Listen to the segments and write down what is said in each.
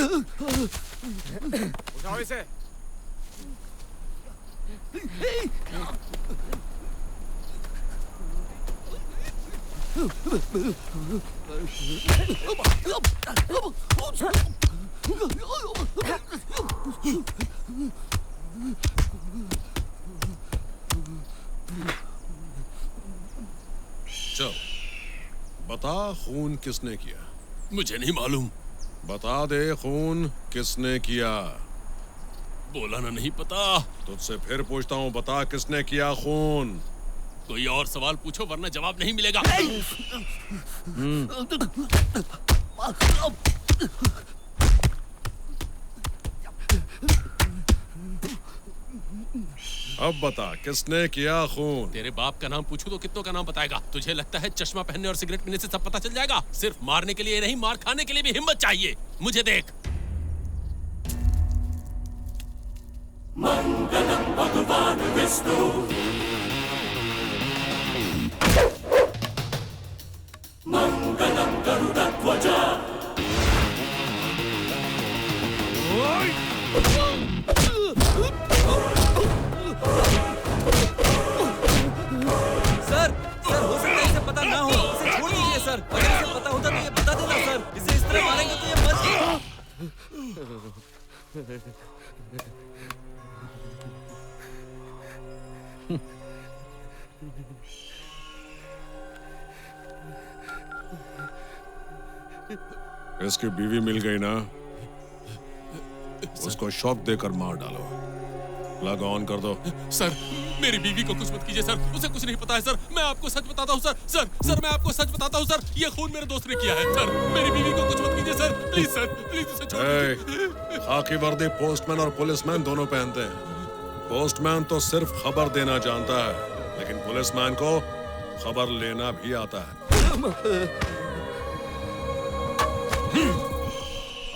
उठाओ इसे। चल बता, खून किसने किया? मुझे नहीं मालूम। बता दे, खून किसने किया? बोला ना, नहीं पता। तुझसे फिर पूछता हूँ, बता किसने किया खून? कोई और सवाल पूछो वरना जवाब नहीं मिलेगा। अब बता किसने किया खून? तेरे बाप का नाम पूछूं तो कितनों का नाम बताएगा? तुझे लगता है चश्मा पहनने और सिगरेट पीने से सब पता चल जाएगा? सिर्फ मारने के लिए नहीं, मार खाने के लिए भी हिम्मत चाहिए। मुझे देख। मंगलम भगवान विष्णु, मंगलम गरुड़ध्वज। सर, हो सकता है इसे पता ना हो। इसे छोड़ दीजिए सर। अगर इसे पता होता तो ये बता देना सर। इसे इस तरह मारेंगे तो ये मर जाएगा। इसकी बीवी मिल गई ना? उसको शॉक देकर मार डालो। प्लग ऑन कर दो। सर, मेरी बीवी को कुछ मत कीजिए सर। उसे कुछ नहीं पता है सर। मैं आपको सच बताता हूँ सर। मैं आपको सच बताता हूँ सर। ये खून मेरे दोस्त ने किया है सर। मेरी बीवी को कुछ मत कीजिए सर। प्लीज सर, प्लीज उसे छोड़ दीजिए। खाकी वर्दी पोस्टमैन और पुलिसमैन दोनों पहनते हैं। पोस्टमैन तो सिर्फ खबर देना जानता है, लेकिन पुलिसमैन को खबर लेना भी आता है।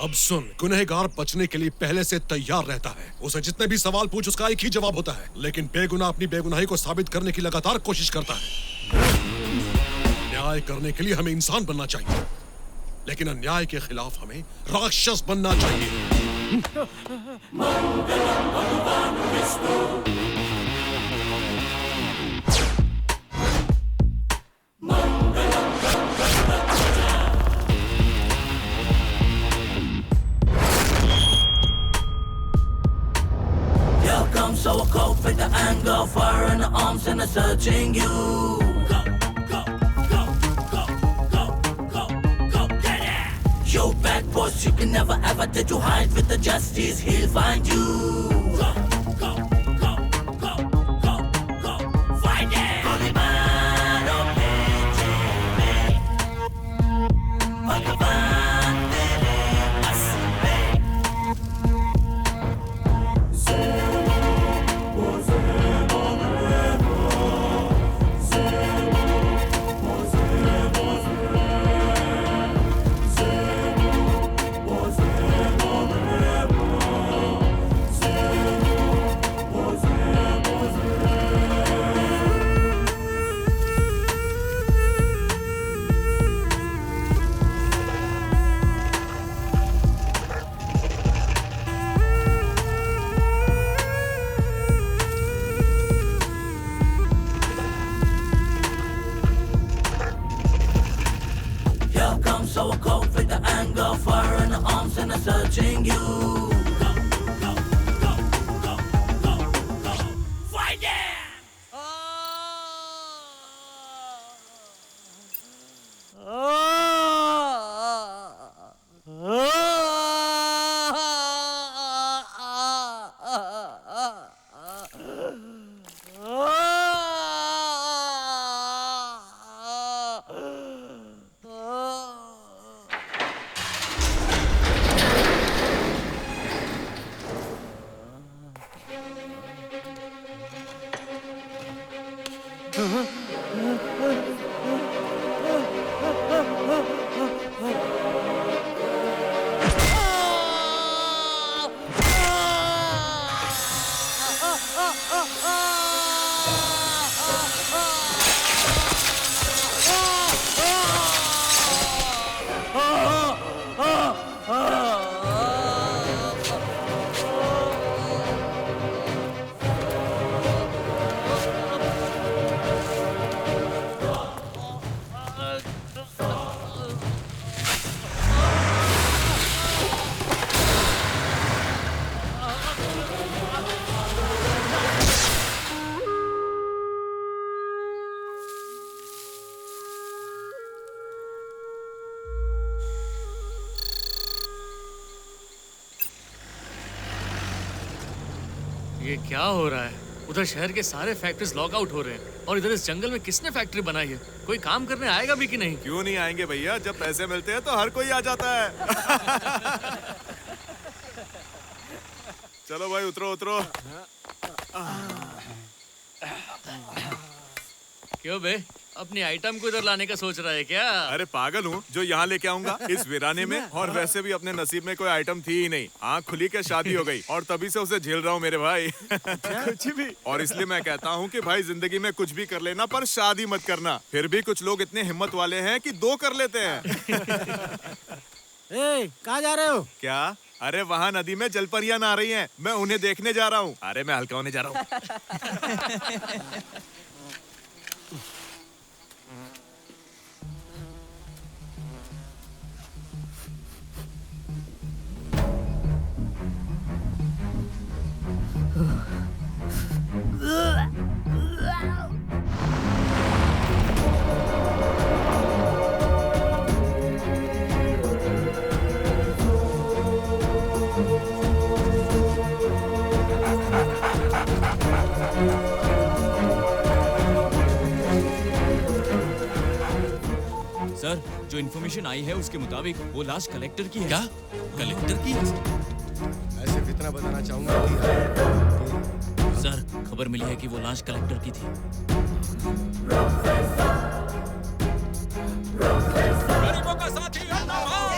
अब सुन, गुनहगार बचने के लिए पहले से तैयार रहता है। उसे जितने भी सवाल पूछ, उसका एक ही जवाब होता है, लेकिन बेगुनाह अपनी बेगुनाही को साबित करने की लगातार कोशिश करता है। न्याय करने के लिए हमें इंसान बनना चाहिए, लेकिन अन्याय के खिलाफ हमें राक्षस बनना चाहिए। मंगलम भगवान विष्णु, मंगलम Garudadhwaj. Here comes our cult with the anger, fire in the arms and the searching you. Go, go, go, go, go, go, go, get it! Yo, bad boys, you can never ever did you hide with the justice, he'll find you. Go, go, go, go, go, go, find it! Golimano Pejime, Bhagavan Tere Asme. Here comes our cult with the anger, fire in the arms and the searching you. Go, go, go, go, go, go, find it! ये क्या हो रहा है? उधर शहर के सारे factories lock out हो रहे हैं और इधर इस जंगल में किसने फैक्ट्री बनाई है? कोई काम करने आएगा भी कि नहीं? क्यों नहीं आएंगे भैया, जब पैसे मिलते हैं तो हर कोई आ जाता है। चलो भाई उतरो उतरो। क्यों बे, अपनी आइटम को इधर लाने का सोच रहा है क्या? अरे पागल हूँ जो यहाँ लेके आऊंगा इस वीराने में, और वैसे भी अपने नसीब में कोई आइटम थी ही नहीं। आँख खुली के शादी हो गई और तभी से उसे झेल रहा हूँ मेरे भाई। कुछ भी। और इसलिए मैं कहता हूँ कि भाई जिंदगी में कुछ भी कर लेना पर शादी मत करना। फिर भी कुछ लोग इतने हिम्मत वाले हैं कि 2 कर लेते हैं। कहाँ जा रहे हो? क्या? अरे वहाँ नदी में जलपरियां नहा रही हैं, मैं उन्हें देखने जा रहा हूँ। अरे मैं हल्का होने जा रहा हूँ। सर, जो इन्फॉर्मेशन आई है उसके मुताबिक वो लाश कलेक्टर की है। क्या? कलेक्टर की? ऐसे इतना बताना चाहूंगा कि सर, खबर मिली है कि वो लाश कलेक्टर की थी। गरीबों का साथी अन्ना आओ,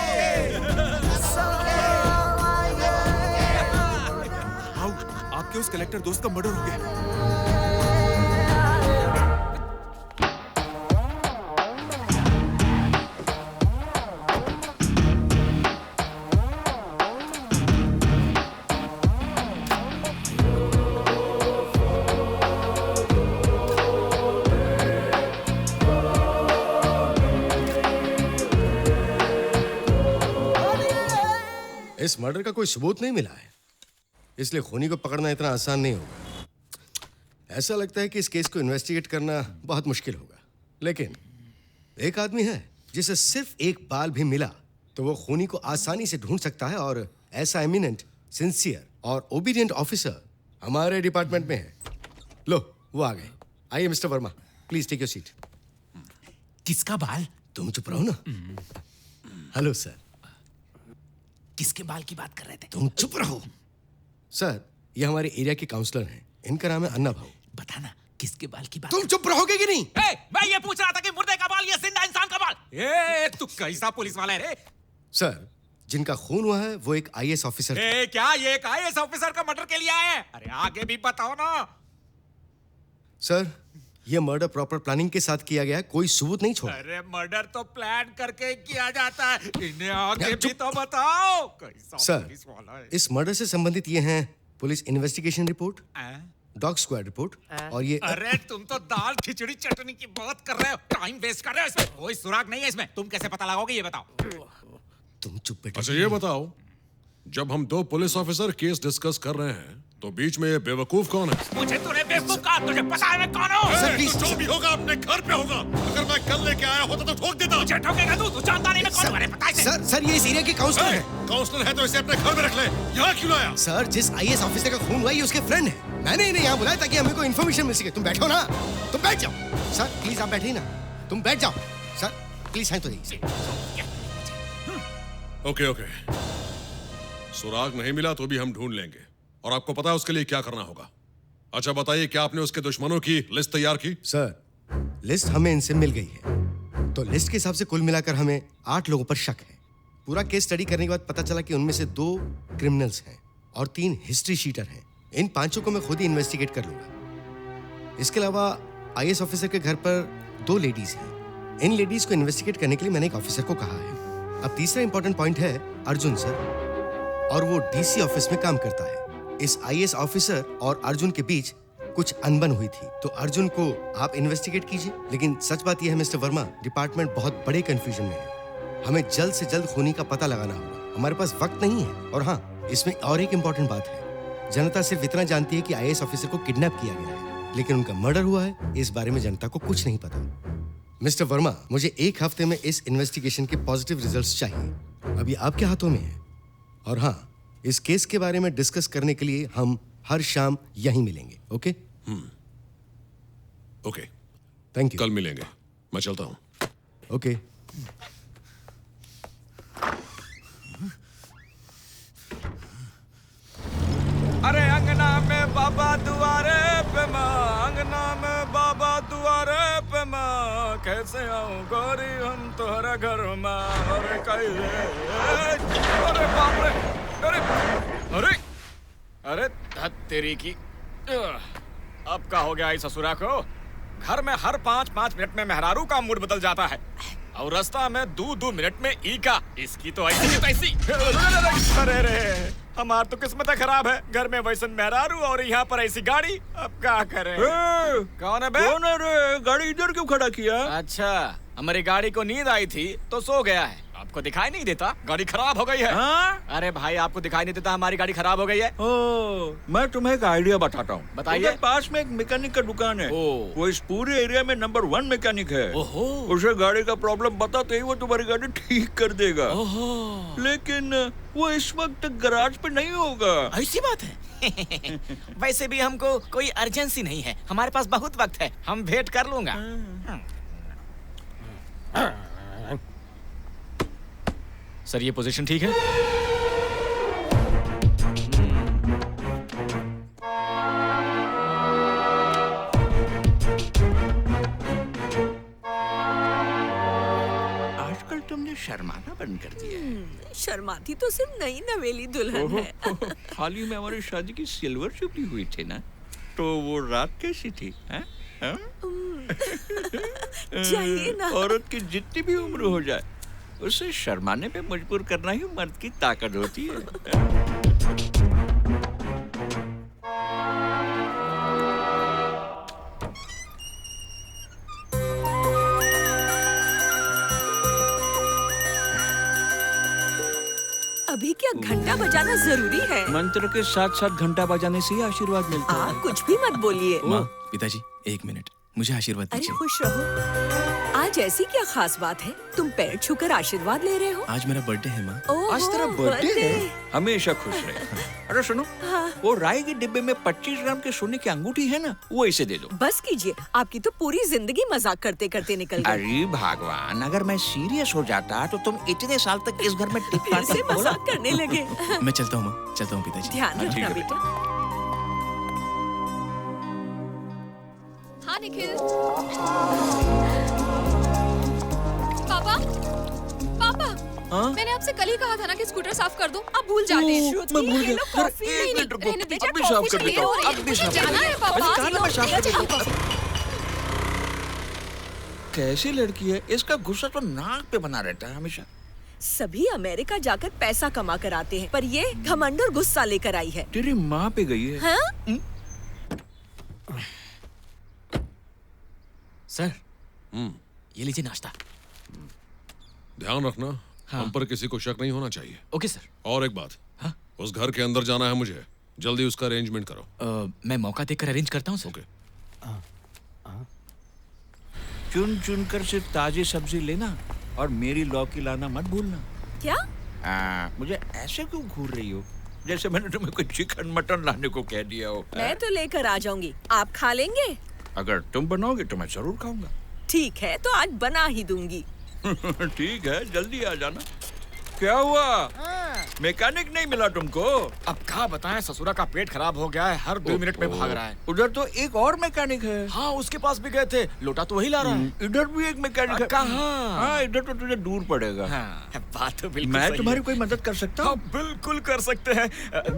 आपके उस कलेक्टर दोस्त का मर्डर हो गया। इस मर्डर का कोई सबूत नहीं मिला है, इसलिए खूनी को पकड़ना इतना आसान नहीं होगा। ऐसा लगता है कि इस केस को इन्वेस्टिगेट करना बहुत मुश्किल होगा, लेकिन एक आदमी है जिसे सिर्फ एक बाल भी मिला तो वो खूनी को आसानी से ढूंढ सकता है, और ऐसा एमिनेंट, सिंसियर और ओबीडियंट ऑफिसर हमारे डिपार्टमेंट में है। लो, वो आ गए। आइए Mr Verma, please take your seat. किसका बाल? तुम चुप रहो ना। Hello sir. किसके बाल की बात कर रहे थे? तुम चुप रहो। सर, ये हमारे एरिया के काउंसलर हैं, इनका नाम है अन्ना भाऊ। बताना किसके बाल की बात? तुम चुप रहोगे कि नहीं? मैं ये पूछ रहा था कि मुर्दे का बाल या जिंदा इंसान का बाल? तू कैसा पुलिस वाला है रे? सर, जिनका खून हुआ है वो एक आईएएस ऑफिसर थे। क्या ये एक आईएएस ऑफिसर का मर्डर के लिए आए हैं? अरे आगे भी बताओ ना। सर, ये मर्डर प्रॉपर प्लानिंग के साथ किया गया है, कोई सबूत नहीं छोड़ा। अरे मर्डर तो प्लान करके किया जाता है, इन्हें आगे भी तो बताओ। कैसा सर, पुलिस वाला है? इस मर्डर से संबंधित ये हैं police investigation report, dog squad report, और ये अरे तुम तो दाल खिचड़ी चटनी की बात कर रहे हो, टाइम वेस्ट कर रहे हो। इसमें कोई सुराग नहीं है। इसमें तुम कैसे पता लगाओगे ये बताओ। तुम चुप बैठे। अच्छा ये बताओ, जब हम 2 पुलिस ऑफिसर केस डिस्कस कर रहे हैं तो बीच में ये बेवकूफ कौन है? मुझे तूने बेवकूफ कहा, तुझे पता है मैं कौन हूँ? Sir, please. जो भी होगा अपने घर पे होगा। अगर मैं कल लेके आया होता तो ठोक देता। मुझे ठोकेगा तू जानता नहीं मैं कौन हूँ। अरे पता है सर, ये इस एरिया के काउंसलर हैं। काउंसलर है तो इसे अपने घर में रख ले। यहाँ क्यों लाया? सर, जिस आईएएस ऑफिसर का खून हुआ ये उसके फ्रेंड है। मैंने इन्हें यहाँ बुलाया ताकि हमें कोई इन्फॉर्मेशन मिल सके। तुम बैठो ना, तुम बैठ जाओ। सर प्लीज आप बैठिए ना, तुम बैठ जाओ। सर प्लीज साइन तो दीजिए। ओके, सुराग नहीं मिला तो भी हम ढूंढ लेंगे, और आपको पता है उसके लिए क्या करना होगा। अच्छा बताइए, क्या आपने उसके दुश्मनों की लिस्ट तैयार की? सर, लिस्ट हमें इनसे मिल गई है, तो लिस्ट के हिसाब से कुल मिलाकर हमें 8 लोगों पर शक है। पूरा केस स्टडी करने के बाद पता चला कि उनमें से 2 क्रिमिनल्स हैं और 3 हिस्ट्री शीटर हैं। इन 5 को मैं खुद ही इन्वेस्टिगेट कर लूंगा। इसके अलावा आईएएस ऑफिसर के घर पर 2 लेडीज हैं। इन लेडीज को इन्वेस्टिगेट करने के लिए मैंने एक ऑफिसर को कहा है। अब तीसरा इंपॉर्टेंट पॉइंट है अर्जुन सर, और वो डीसी ऑफिस में काम करता है। इस आईएएस ऑफिसर और अर्जुन के बीच कुछ अनबन हुई थी, तो अर्जुन को आप इन्वेस्टिगेट कीजिए। लेकिन सच बात यह है मिस्टर वर्मा, डिपार्टमेंट बहुत बड़े कंफ्यूजन में है। हमें जल्द से जल्द खूनी का पता लगाना होगा, हमारे पास वक्त नहीं है। और हाँ, इसमें और एक इम्पोर्टेंट बात है, जनता सिर्फ इतना जानती है कि आईएएस ऑफिसर को किडनैप किया गया है, लेकिन उनका मर्डर हुआ है इस बारे में जनता को कुछ नहीं पता। मिस्टर वर्मा, मुझे 1 हफ्ते में इस इन्वेस्टिगेशन के पॉजिटिव रिजल्ट्स चाहिए। अभी आपके हाथों में है। और हाँ, इस केस के बारे में डिस्कस करने के लिए हम हर शाम यहीं मिलेंगे। ओके? Okay, thank you. कल मिलेंगे। मैं चलता हूँ। ओके। अरे अंगना में बाबा दुआरे पे माँ, अंगना में बाबा दुआरे पे माँ, कैसे आऊं गोरी हम तोहरा घर माँ। अरे अरे बाप रे, अरे अरे अरे धत तेरी की। अब का हो गया इस ससुरा को? घर में हर 5-5 मिनट में मेहरारू का मूड बदल जाता है और रास्ता में 2-2 मिनट में ई का। इसकी तो ऐसी तैसी। अरे रे, हमार तो किस्मत खराब है, घर में वैसन मेहरारू और यहाँ पर ऐसी गाड़ी। अब क्या करें? कौन है बे? कौन है रे? गाड़ी इधर क्यों खड़ा किया? अच्छा, हमारी गाड़ी को नींद आई थी तो सो गया है। आपको दिखाई नहीं देता गाड़ी खराब हो गई है? हाँ? अरे भाई, आपको दिखाई नहीं देता हमारी गाड़ी खराब हो गई है? मैं तुम्हें एक आइडिया बताता हूँ। बताइए। पास में एक मैकेनिक का दुकान है। वो इस पूरे एरिया में नंबर 1 मैकेनिक है। उसे गाड़ी का प्रॉब्लम बताते ही वो तुम्हारी गाड़ी ठीक कर देगा। लेकिन वो इस वक्त गैराज पे नहीं होगा। ऐसी बात है? वैसे भी हमको कोई अर्जेंसी नहीं है, हमारे पास बहुत वक्त है, हम भेंट कर लूंगा। सर, ये पोजीशन ठीक है? आजकल तुमने शर्माना बंद कर दिया है। शर्माती तो सिर्फ नई नवेली दुल्हन है। हाल ही में हमारी शादी की सिल्वर जुबली हुई थी ना, तो वो रात कैसी थी? चाहिए ना। औरत की जितनी भी उम्र हो जाए, उसे शर्माने पे मजबूर करना ही मर्द की ताकत होती है। अभी क्या घंटा बजाना जरूरी है? मंत्र के साथ साथ घंटा बजाने से ही आशीर्वाद मिलता है। आप कुछ भी मत बोलिए। माँ, पिताजी, 1 मिनट, मुझे आशीर्वाद अरे दीजिए। खुश रहो। आज ऐसी क्या खास बात है? तुम पैर छूकर आशीर्वाद ले रहे हो? आज मेरा बर्थडे है माँ। आज तेरा बर्थडे है? हमेशा खुश रहे। अरे सुनो, वो राय के डिब्बे में 25 ग्राम के सोने की अंगूठी है ना, वो इसे दे दो। बस कीजिए, आपकी तो पूरी जिंदगी मजाक करते करते निकल गई। अरे भगवान, अगर मैं सीरियस हो जाता तो तुम इतने साल तक इस घर में टिक फिर से मजाक करने लगे। मैं चलता हूँ माँ, चलता हूँ पिताजी। ध्यान रखना बेटा। हाँ निखिल। पापा, पापा, मैंने आपसे कल ही कहा था ना कि स्कूटर साफ कर दो, आप भूल जाते हैं। मैं भूल गया। एक मिनट रुको, अब भी साफ कर देता हूँ। अब भी साफ कर जाना है देता हूँ। पापा। मैं साफ कर देता हूँ। कैसी लड़की है? इसका गुस्सा तो नाक पे बना रहता है हमेशा। सभी अमेरिका जाकर पैसा कमा कर आते हैं, पर ये घमंड और गुस्सा लेकर आई है। तेरी माँ पे गई है। हाँ? सर, ये लीजिए नाश्ता। ध्यान रखना, हम पर किसी को शक नहीं होना चाहिए। Okay sir. और एक बात, उस घर के अंदर जाना है मुझे, जल्दी उसका अरेंजमेंट करो। मैं मौका देखकर अरेंज करता हूँ सर। ओके। चुन चुन कर सिर्फ ताजी सब्जी लेना और मेरी लौकी लाना मत भूलना। क्या? मुझे ऐसे क्यों घूर रही हो, जैसे मैंने तुम्हें कोई चिकन मटन लाने को कह दिया हो। मैं तो लेकर आ जाऊंगी, आप खा लेंगे? अगर तुम बनाओगे तो मैं जरूर खाऊंगा। ठीक है, तो आज बना ही दूंगी। ठीक है, जल्दी आ जाना। क्या हुआ? मैकेनिक नहीं मिला तुमको? अब क्या बताएं, ससुरा का पेट खराब हो गया है, हर 2 मिनट में भाग रहा है। उधर तो एक और मैकेनिक है। हाँ, उसके पास भी गए थे, लोटा तो वही ला रहा है। इधर भी एक मैकेनिक है। कहाँ? हाँ, इधर तो तुझे दूर पड़ेगा। हाँ, बात तो बिल्कुल मैं सही तुम्हारी है। कोई मदद कर सकता हूँ? हाँ, बिल्कुल कर सकते हैं।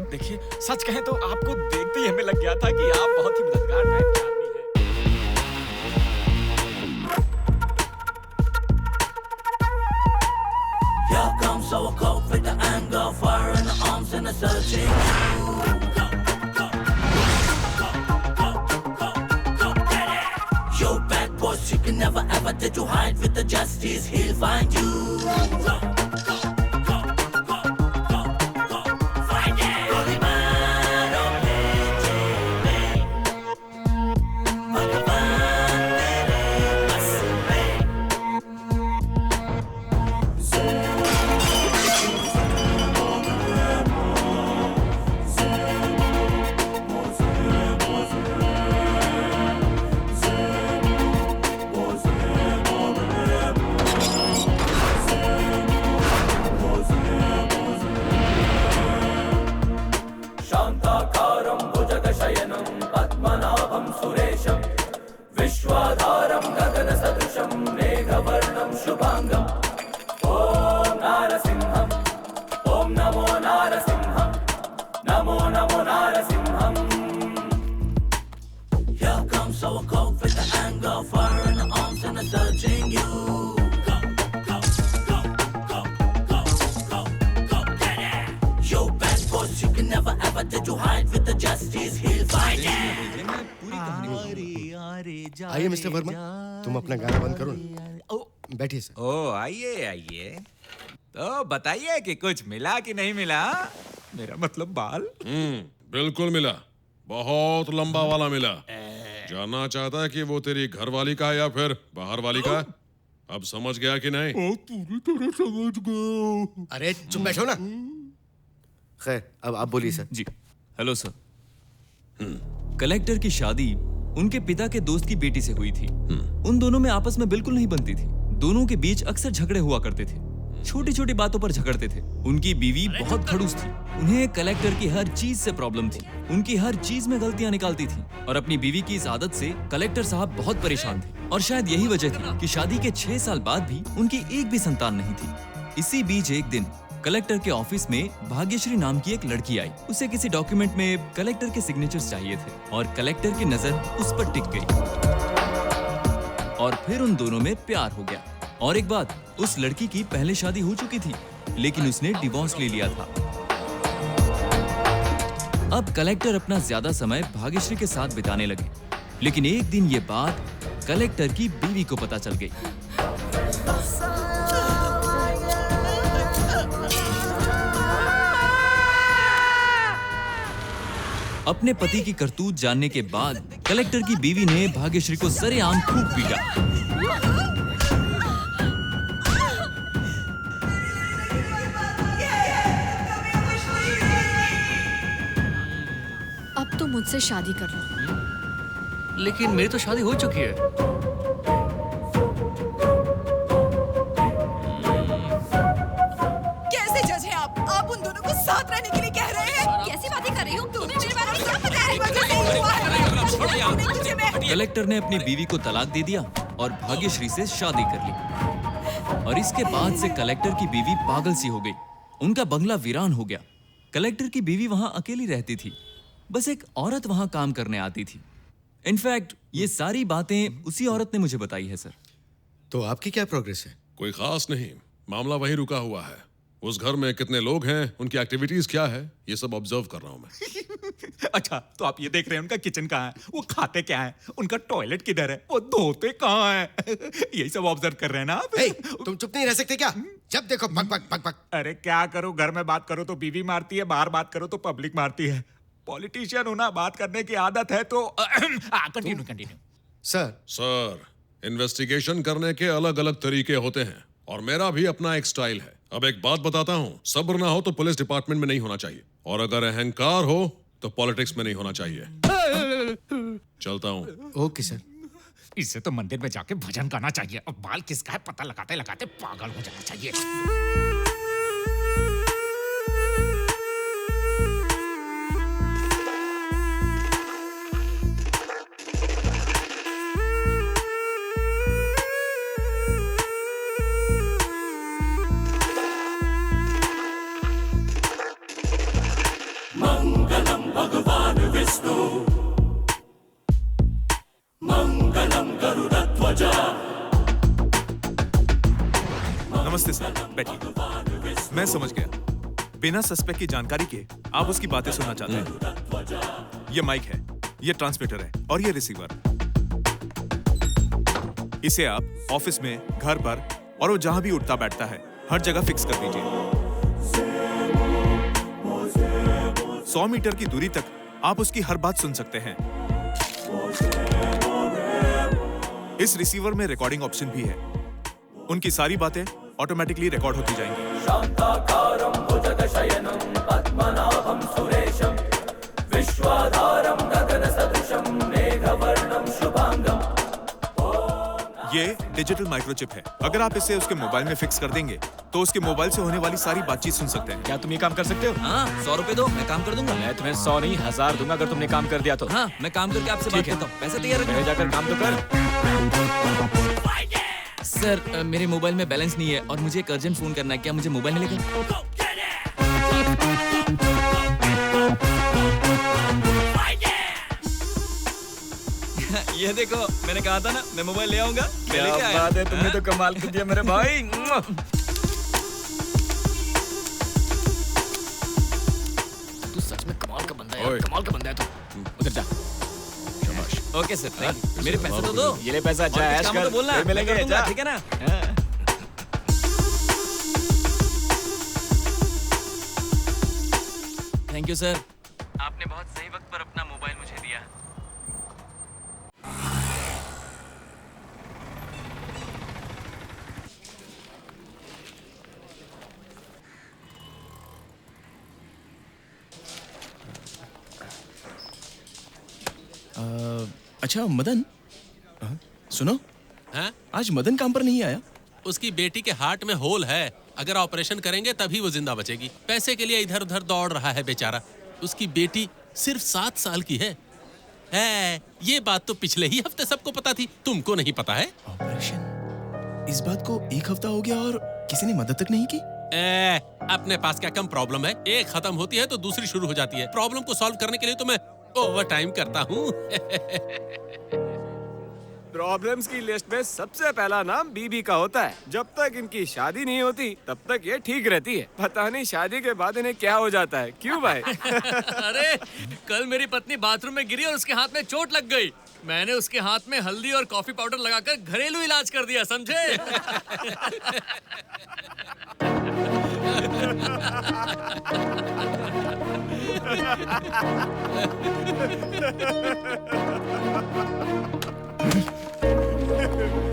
देखिए, सच कहें तो आपको देखते ही हमें लग गया था कि आप बहुत ही मददगार टाइप के आदमी हैं। Here comes our coke with the anger, fire in the arms and the searching you. Yo, bad boys, you can never ever did you hide with the justice, he'll find you. Find it. Golimano Pecheme. Bhagavan Mere Masme. searching you. Go, go, go, go, go, go, go, get it. Yo, bad boss, you can never ever did you hide with the justice, he'll find it. आइए Mr Verma, तुम अपना गाना बंद करो ना। बैठिए sir. ओ आइए आइए। तो बताइए कि कुछ मिला कि नहीं मिला? मेरा मतलब बाल। बिल्कुल मिला, बहुत लंबा वाला मिला। जानना चाहता है कि वो तेरी घर वाली का है या फिर बाहर वाली का? अब समझ गया कि नहीं? पूरी तरह समझ गया। अरे चुप बैठो ना। खैर, अब आप बोलिए सर। जी, हेलो सर। कलेक्टर की शादी उनके पिता के दोस्त की बेटी से हुई थी। उन दोनों में आपस में बिल्कुल नहीं बनती थी। दोनों के बीच अक्सर झगड़े हुआ करते थे। छोटी छोटी बातों पर झगड़ते थे। उनकी बीवी बहुत खड़ूस थी। उन्हें कलेक्टर की हर चीज से प्रॉब्लम थी। उनकी हर चीज में गलतियां निकालती थी और अपनी बीवी की इस आदत से कलेक्टर साहब बहुत परेशान थे। और शायद यही वजह थी कि शादी के 6 साल बाद भी उनकी एक भी संतान नहीं थी। इसी बीच एक दिन कलेक्टर के ऑफिस में भाग्यश्री नाम की एक लड़की आई। उसे किसी डॉक्यूमेंट में कलेक्टर के सिग्नेचर्स चाहिए थे और कलेक्टर की नजर उस पर टिक गई और फिर उन दोनों में प्यार हो गया। और एक बात, उस लड़की की पहले शादी हो चुकी थी लेकिन उसने डिवोर्स ले लिया था। अब कलेक्टर अपना ज्यादा समय भाग्यश्री के साथ बिताने लगे। लेकिन एक दिन ये बात कलेक्टर की बीवी को पता चल गई। अपने पति की करतूत जानने के बाद कलेक्टर की बीवी ने भाग्यश्री को सरेआम खूब पीटा। अब तो मुझसे शादी कर लो। लेकिन मेरी तो शादी हो चुकी है। कैसे जज हैं आप उन दोनों को साथ रहने के लिए कह रहे हैं? कैसी बातें कर रही हो? तुम्हें मेरे बारे में क्या पता है? वजह से ही हुआ है। कलेक्टर ने अपनी बीवी को तलाक दे दिया और भाग्यश्री से शादी कर ली। और इसके बाद से कलेक्टर की बीवी पागल सी हो गई। उनका बंगला वीरान हो गया। कलेक्टर की बीवी वहां अकेली रहती थी। बस एक औरत वहां काम करने आती थी। इनफैक्ट ये सारी बातें उसी औरत ने मुझे बताई है सर। तो आपकी क्या प्रोग्रेस है? कोई खास नहीं, मामला वहीं रुका हुआ है। उस घर में कितने लोग हैं, उनकी एक्टिविटीज क्या है, ये सब ऑब्जर्व कर रहा हूं मैं। अच्छा, तो आप ये देख रहे हैं उनका किचन कहाँ है, वो खाते क्या है, उनका टॉयलेट किधर है, वो धोते कहाँ है। यही सब ऑब्जर्व कर रहे हैं ना आप? तुम चुप नहीं रह सकते क्या? जब देखो पक पक पक पक। अरे क्या करूं, घर में बात करो तो बीवी मारती है, बाहर बात करो तो पब्लिक मारती है। पॉलिटिशियन होना, बात करने की आदत है तो कंटिन्यू। सर, इन्वेस्टिगेशन करने के अलग अलग तरीके होते हैं और मेरा भी अपना एक स्टाइल है। अब एक बात बताता हूँ, सब्र ना हो तो पुलिस डिपार्टमेंट में नहीं होना चाहिए और अगर अहंकार हो तो पॉलिटिक्स में नहीं होना चाहिए। चलता हूँ। Okay sir. इससे तो मंदिर में जाके भजन गाना चाहिए। अब बाल किसका है पता लगाते लगाते पागल हो जाना चाहिए। मंगलम भगवान विष्णु, मंगलम गरुड़ध्वजा। नमस्ते सर, बैठिए। मैं समझ गया, बिना सस्पेक्ट की जानकारी के आप उसकी बातें सुनना चाहते हैं। ये माइक है, ये ट्रांसमीटर है और ये रिसीवर। इसे आप ऑफिस में, घर पर और वो जहां भी उठता बैठता है हर जगह फिक्स कर दीजिए। 100 मीटर की दूरी तक आप उसकी हर बात सुन सकते हैं। इस रिसीवर में रिकॉर्डिंग ऑप्शन भी है। उनकी सारी बातें ऑटोमेटिकली रिकॉर्ड होती जाएंगी। शांताकारं भुजगशयनं पद्मनाभं सुरेशं विश्वाधारं गगनसदृशं मेघवर्णं शुभांगं। ये डिजिटल माइक्रोचिप है। अगर आप इसे उसके मोबाइल में फिक्स कर देंगे तो उसके मोबाइल से होने वाली सारी बातचीत सुन सकते हैं। क्या तुम ये काम कर सकते हो? हाँ, 100 रुपए दो, मैं काम कर दूंगा। मैं तुम्हें 100 नहीं 1000 दूंगा अगर तुमने काम कर दिया तो। हाँ, मैं काम करके आपसे बात करता हूँ। पैसे तैयार रखो। जाकर काम तो कर। सर, मेरे मोबाइल में बैलेंस नहीं है और मुझे एक अर्जेंट फोन करना है। क्या मुझे मोबाइल मिलेगा? ये देखो, मैंने कहा था ना मैं मोबाइल ले आऊंगा। क्या बात है, तुमने तो कमाल कर दिया मेरे भाई। तू सच में कमाल का बंदा है यार, कमाल का बंदा है तू। उधर जा। ओके सर, मेरे पैसे तो दो। ये ले पैसा, और जा कुछ ऐश काम कर, तो बोलना, फिर मिलेंगे, मैं कर दूंगा, जा। ठीक है ना? थैंक यू सर, आपने बहुत सही वक्त पर अपना मोबाइल मुझे दिया। अच्छा मदन, सुनो, हैं? आज मदन काम पर नहीं आया? उसकी बेटी के हार्ट में होल है, अगर ऑपरेशन करेंगे तभी वो जिंदा बचेगी। पैसे के लिए इधर उधर दौड़ रहा है बेचारा। उसकी बेटी सिर्फ 7 साल की है। ये बात तो पिछले ही हफ्ते सबको पता थी, तुमको नहीं पता है? ऑपरेशन? इस बात को 1 हफ्ता हो गया और किसी ने मदद तक नहीं की? अपने पास क्या कम प्रॉब्लम है? एक खत्म होती है तो दूसरी शुरू हो जाती है। प्रॉब्लम को सॉल्व करने के लिए तो मैं ओवर टाइम करता हूँ। प्रॉब्लम्स की लिस्ट में सबसे पहला नाम बीबी का होता है। जब तक इनकी शादी नहीं होती तब तक ये ठीक रहती है। पता नहीं शादी के बाद इन्हें क्या हो जाता है, क्यों भाई? अरे कल मेरी पत्नी बाथरूम में गिरी और उसके हाथ में चोट लग गई। मैंने उसके हाथ में हल्दी और कॉफी पाउडर लगाकर घरेलू इलाज कर दिया, समझे?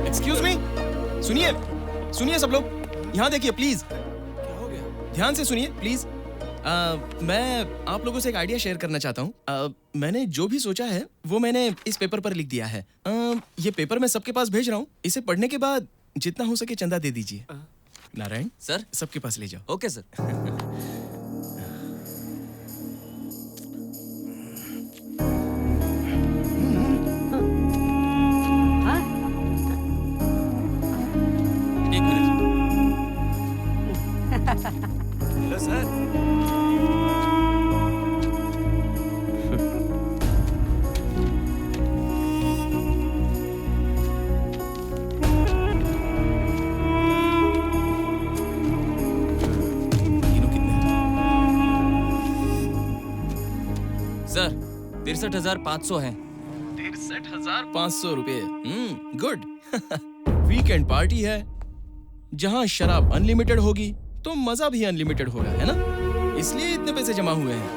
एक्सक्यूज मी, सुनिए, सुनिए सब लोग, यहाँ देखिए प्लीज। क्या हो गया? ध्यान से सुनिए प्लीज। मैं आप लोगों से एक आइडिया शेयर करना चाहता हूँ। मैंने जो भी सोचा है वो मैंने इस पेपर पर लिख दिया है। ये पेपर मैं सबके पास भेज रहा हूँ। इसे पढ़ने के बाद जितना हो सके चंदा दे दीजिए। नारायण सर, सबके पास ले जाओ। Okay sir. एक मिनट। Hello sir. सर 63,500 है। 63,500 रुपए। गुड। वीकेंड पार्टी है, जहाँ शराब अनलिमिटेड होगी तो मजा भी अनलिमिटेड होगा, है ना? इसलिए इतने पैसे जमा हुए हैं।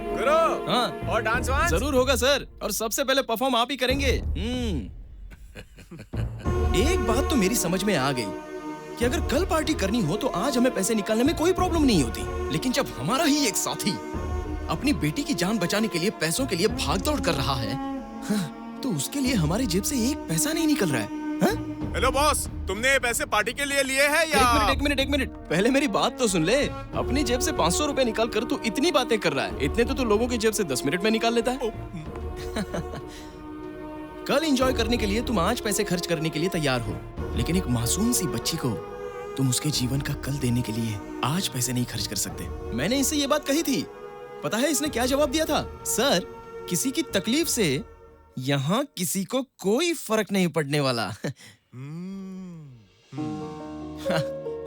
गुरु, हाँ, और डांस वांस? जरूर होगा सर, और सबसे पहले परफॉर्म आप ही करेंगे। एक बात तो मेरी समझ में आ गई कि अगर कल पार्टी करनी हो तो आज हमें पैसे निकालने में कोई प्रॉब्लम नहीं होती, लेकिन जब हमारा ही एक साथी अपनी बेटी की जान बचाने के लिए पैसों के लिए भागदौड़ कर रहा है, तो उसके लिए हमारी जेब से एक पैसा नहीं निकल रहा है। हेलो बॉस, तुमने ये पैसे पार्टी के लिए लिए हैं या? एक मिनट, पहले मेरी बात तो सुन ले। अपनी जेब से 500 रुपए निकाल कर तू इतनी बातें कर रहा है, इतने तो तू लोगों की जेब से 10 मिनट में निकाल लेता है। कल एंजॉय करने के लिए तुम आज पैसे खर्च करने के लिए तैयार हो, लेकिन एक मासूम सी बच्ची को तुम उसके जीवन का कल देने के लिए आज पैसे नहीं खर्च कर सकते। मैंने इससे ये बात कही थी, पता है इसने क्या जवाब दिया था? सर, किसी की तकलीफ से यहाँ किसी को कोई फर्क नहीं पड़ने वाला।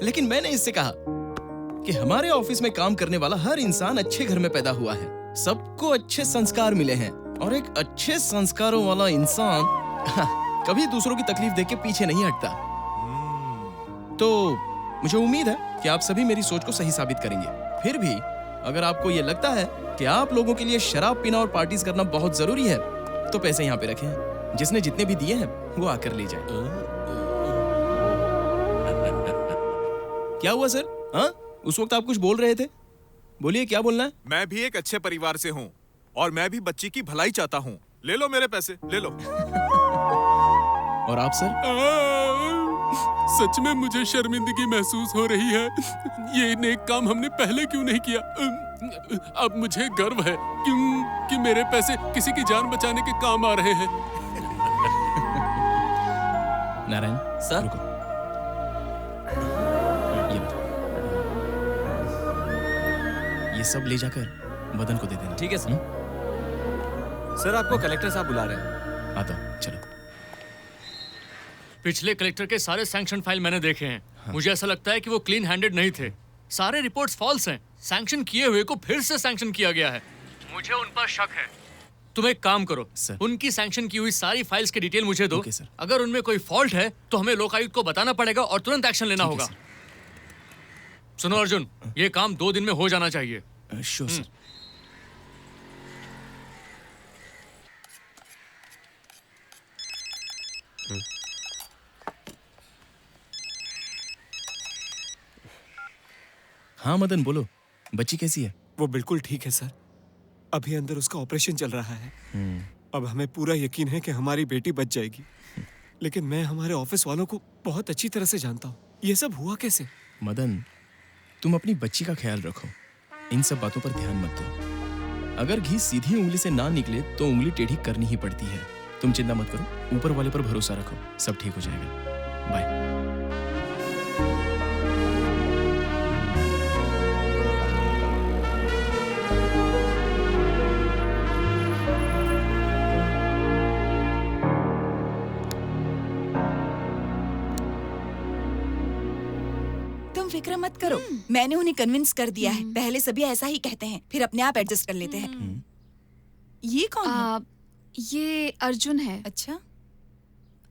लेकिन मैंने इससे कहा कि हमारे ऑफिस में काम करने वाला हर इंसान अच्छे घर में पैदा हुआ है, सबको अच्छे संस्कार मिले हैं, और एक अच्छे संस्कारों वाला इंसान कभी दूसरों की तकलीफ देख के पीछे नहीं हटता। तो मुझे उम्मीद है कि आप सभी मेरी सोच को सही साबित करेंगे। फिर भी अगर आपको ये लगता है कि आप लोगों के लिए शराब पीना और पार्टीज करना बहुत जरूरी है, तो पैसे यहाँ पे रखें। जिसने जितने भी दिए हैं वो आकर ले जाए। क्या हुआ सर? हाँ, उस वक्त आप कुछ बोल रहे थे, बोलिए क्या बोलना है? मैं भी एक अच्छे परिवार से हूँ और मैं भी बच्ची की भलाई चाहता हूँ। ले लो मेरे पैसे, ले लो। और आप सर? सच में मुझे शर्मिंदगी महसूस हो रही है। ये नेक काम हमने पहले क्यों नहीं किया? अब मुझे गर्व है कि मेरे पैसे किसी की जान बचाने के काम आ रहे हैं। नारायण सर, रुको। ये सब ले जाकर मदन को दे देना। ठीक है सर। सर, आपको कलेक्टर साहब बुला रहे हैं। आता हूं, चलो। पिछले कलेक्टर के सारे सैंक्शन फाइल मैंने देखे हैं। मुझे ऐसा लगता है कि वो क्लीन हैंडेड नहीं थे। सारे रिपोर्ट्स फॉल्स हैं। सैंक्शन किए हुए को फिर से सैंक्शन किया गया है। मुझे उन पर शक है। तुम एक काम करो, उनकी सैंक्शन की हुई सारी फाइल्स की डिटेल मुझे दो। अगर उनमें कोई फॉल्ट है तो हमें लोकायुक्त को बताना पड़ेगा और तुरंत एक्शन लेना होगा। सुनो अर्जुन, ये काम 2 दिन में हो जाना चाहिए। Sure sir. हाँ मदन, बोलो। बच्ची कैसी है? वो बिल्कुल ठीक है सर। अभी अंदर उसका ऑपरेशन चल रहा है। अब हमें पूरा यकीन है कि हमारी बेटी बच जाएगी। लेकिन मैं हमारे ऑफिस वालों को बहुत अच्छी तरह से जानता हूँ। ये सब हुआ कैसे? मदन, तुम अपनी बच्ची का ख्याल रखो। इन सब बातों पर ध्यान मत दो। अगर घी सीधी उंगली से ना निकले तो उंगली टेढ़ी करनी ही पड़ती है। तुम चिंता मत करो, ऊपर वाले पर भरोसा रखो, सब ठीक हो जाएगा। बाय। फिक्र मत करो, मैंने उन्हें कन्विंस कर दिया है। पहले सभी ऐसा ही कहते हैं, फिर अपने आप एडजस्ट कर लेते हैं। ये कौन है? ये अर्जुन है। अच्छा,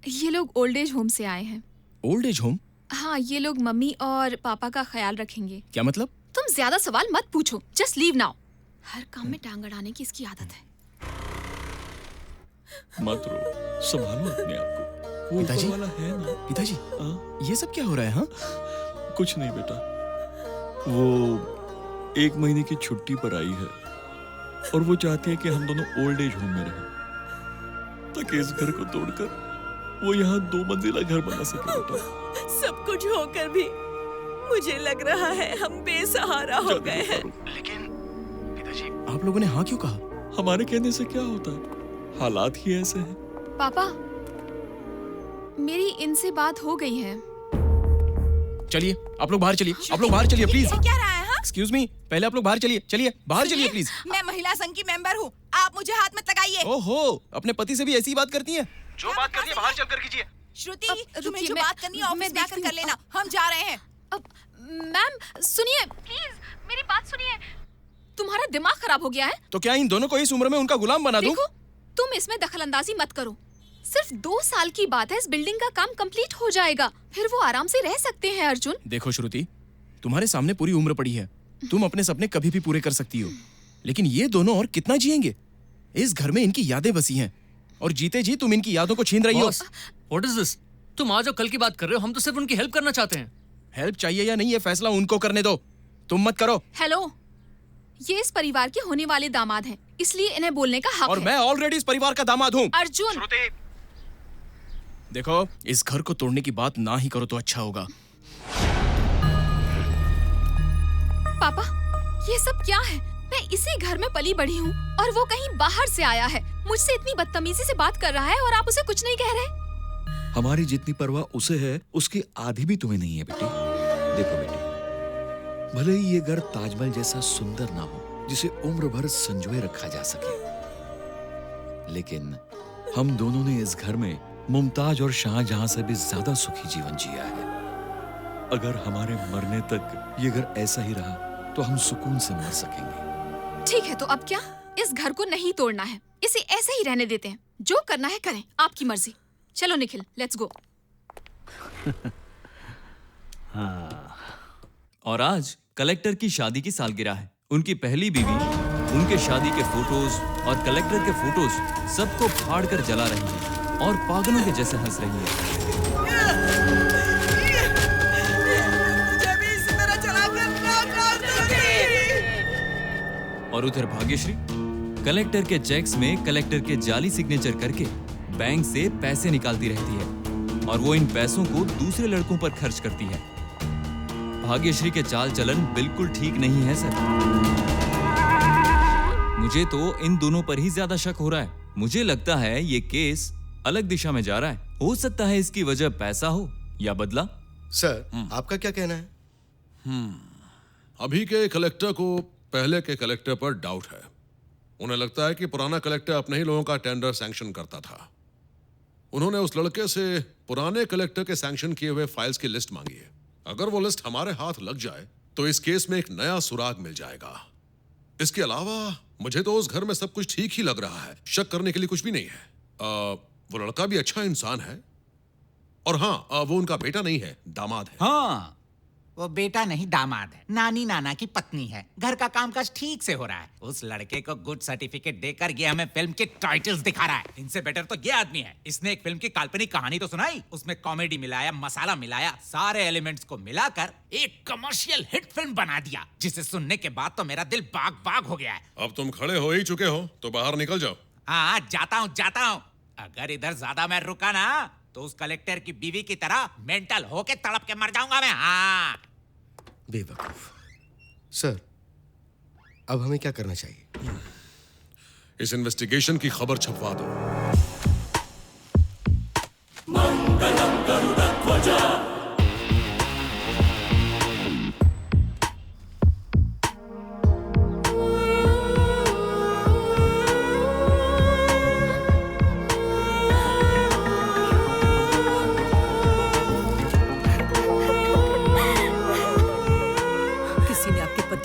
ये लोग ओल्ड एज होम से आए हैं। Old age home? हाँ, ये लोग मम्मी और पापा का ख्याल रखेंगे। क्या मतलब? तुम ज्यादा सवाल मत पूछो, जस्ट लीव नाउ। हर काम में टांग अड़ाने की इसकी आदत है। मत रो, संभालो अपने आप को। वो पिताजी, ऊपर वाला है ना। पिताजी, ये सब क्या हो रहा है? हाँ, कुछ नहीं बेटा, वो 1 महीने की छुट्टी पर आई है और वो चाहती है कि हम दोनों ओल्ड एज होम में रहें, ताकि इस घर को तोड़कर वो यहाँ 2 मंजिला घर बना सके। बेटा, सब कुछ होकर भी मुझे लग रहा है हम बेसहारा हो गए हैं। लेकिन पिताजी, आप लोगों ने हाँ क्यों कहा? हमारे कहने से क्या होता है, हालात ही ऐसे हैं। पापा, मेरी इनसे बात हो गई है। चलिए, आप लोग बाहर चलिए। आप लोग बाहर चलिए प्लीज। क्या रहा है? एक्सक्यूज मी, पहले आप लोग बाहर चलिए। चलिए बाहर चलिए प्लीज। मैं महिला संघ की मेंबर हूँ, आप मुझे हाथ मत लगाइए। ओहो, अपने पति से भी ऐसी बात करती हैं? जो बात करनी है बाहर चलकर कीजिए। श्रुति, तुम्हें जो बात करनी है ऑफिस में आकर कर लेना, हम जा रहे हैं। मैम सुनिए प्लीज, मेरी बात सुनिए। तुम्हारा दिमाग खराब हो गया है? तो क्या इन दोनों को इस उम्र में उनका गुलाम बना दूं? देखो, तुम इसमें दखलंदाजी मत करो। सिर्फ 2 साल की बात है, इस बिल्डिंग का काम कंप्लीट हो जाएगा, फिर वो आराम से रह सकते हैं। अर्जुन, देखो श्रुति, तुम्हारे सामने पूरी उम्र पड़ी है। तुम अपने सपने कभी भी पूरे कर सकती हो, लेकिन ये दोनों और कितना जिएंगे? इस घर में इनकी यादें बसी हैं और जीते जी तुम इनकी यादों को छीन रही हो। What is this? तुम आज और कल की बात कर रहे हो, हम तो सिर्फ उनकी हेल्प करना चाहते हैं। हेल्प चाहिए या नहीं, ये फैसला उनको करने दो, तुम मत करो। हेलो, ये इस परिवार के होने वाले दामाद हैं, इसलिए इन्हें बोलने का हक और है। मैं ऑलरेडी इस परिवार का दामाद हूँ। अर्जुन, देखो, इस घर को तोड़ने की बात ना ही करो तो अच्छा होगा। पापा, ये सब क्या है? मैं इसी घर में पली बड़ी हूँ और वो कहीं बाहर से आया है, मुझसे इतनी बदतमीजी से बात कर रहा है और आप उसे कुछ नहीं कह रहे। हमारी जितनी परवाह उसे है, उसकी आधी भी तुम्हें नहीं है बेटी। देखो बेटी, भले ही ये घर ताजमहल जैसा सुंदर ना हो जिसे उम्र भर संजोए रखा जा सके, लेकिन हम दोनों ने इस घर में मुमताज और शाहजहां से भी ज्यादा सुखी जीवन जिया है। अगर हमारे मरने तक ये घर ऐसा ही रहा तो हम सुकून से मर सकेंगे। ठीक है, तो अब क्या? इस घर को नहीं तोड़ना है, इसे ऐसे ही रहने देते हैं। जो करना है करें, आपकी मर्जी। चलो निखिल, लेट्स गो। और आज कलेक्टर की शादी की सालगिरह है। उनकी पहली बीवी, उनके शादी के फोटोज और कलेक्टर के फोटोज सबको फाड़ कर जला रही है और पागलों के जैसे हंस रही है। और उधर भाग्यश्री कलेक्टर के चेक्स में कलेक्टर के जाली सिग्नेचर करके बैंक से पैसे निकालती रहती है और वो इन पैसों को दूसरे लड़कों पर खर्च करती है। भाग्यश्री के चाल चलन बिल्कुल ठीक नहीं है सर। मुझे तो इन दोनों पर ही ज्यादा शक हो रहा है। मुझे लगता है ये केस अलग दिशा में जा रहा है। हो सकता है इसकी वजह पैसा हो या बदला। सर, आपका क्या कहना है? अभी के कलेक्टर को पहले के कलेक्टर पर डाउट है। उन्हें लगता है कि पुराना कलेक्टर अपने ही लोगों का टेंडर सैंक्शन करता था। उन्होंने उस लड़के से पुराने कलेक्टर के सैंक्शन किए हुए फाइल्स की लिस्ट मांगी है। अगर वो लिस्ट हमारे हाथ लग जाए तो इस केस में एक नया सुराग मिल जाएगा। इसके अलावा मुझे तो उस घर में सब कुछ ठीक ही लग रहा है, शक करने के लिए कुछ भी नहीं है। वो लड़का भी अच्छा इंसान है और हाँ, वो उनका बेटा नहीं है, दामाद है। हाँ, वो बेटा नहीं दामाद है, नानी नाना की पत्नी है। घर का कामकाज ठीक से हो रहा है। उस लड़के को गुड सर्टिफिकेट देकर ये हमें फिल्म के टाइटल्स दिखा रहा है। इनसे बेटर तो ये आदमी है। इसने एक फिल्म की काल्पनिक कहानी तो सुनाई, उसमें कॉमेडी मिलाया, मसाला मिलाया, सारे एलिमेंट्स को मिलाकर एक कमर्शियल हिट फिल्म बना दिया, जिसे सुनने के बाद तो मेरा दिल बाग बाग हो गया है। अब तुम खड़े हो ही चुके हो तो बाहर निकल जाओ। हाँ, जाता हूँ। अगर इधर ज्यादा मैं रुका ना तो उस कलेक्टर की बीवी की तरह मेंटल होके तड़प के मर जाऊंगा मैं। हाँ, बेवकूफ। सर, अब हमें क्या करना चाहिए? इस इन्वेस्टिगेशन की खबर छपवा दो। मंगलम गरुड़ध्वजा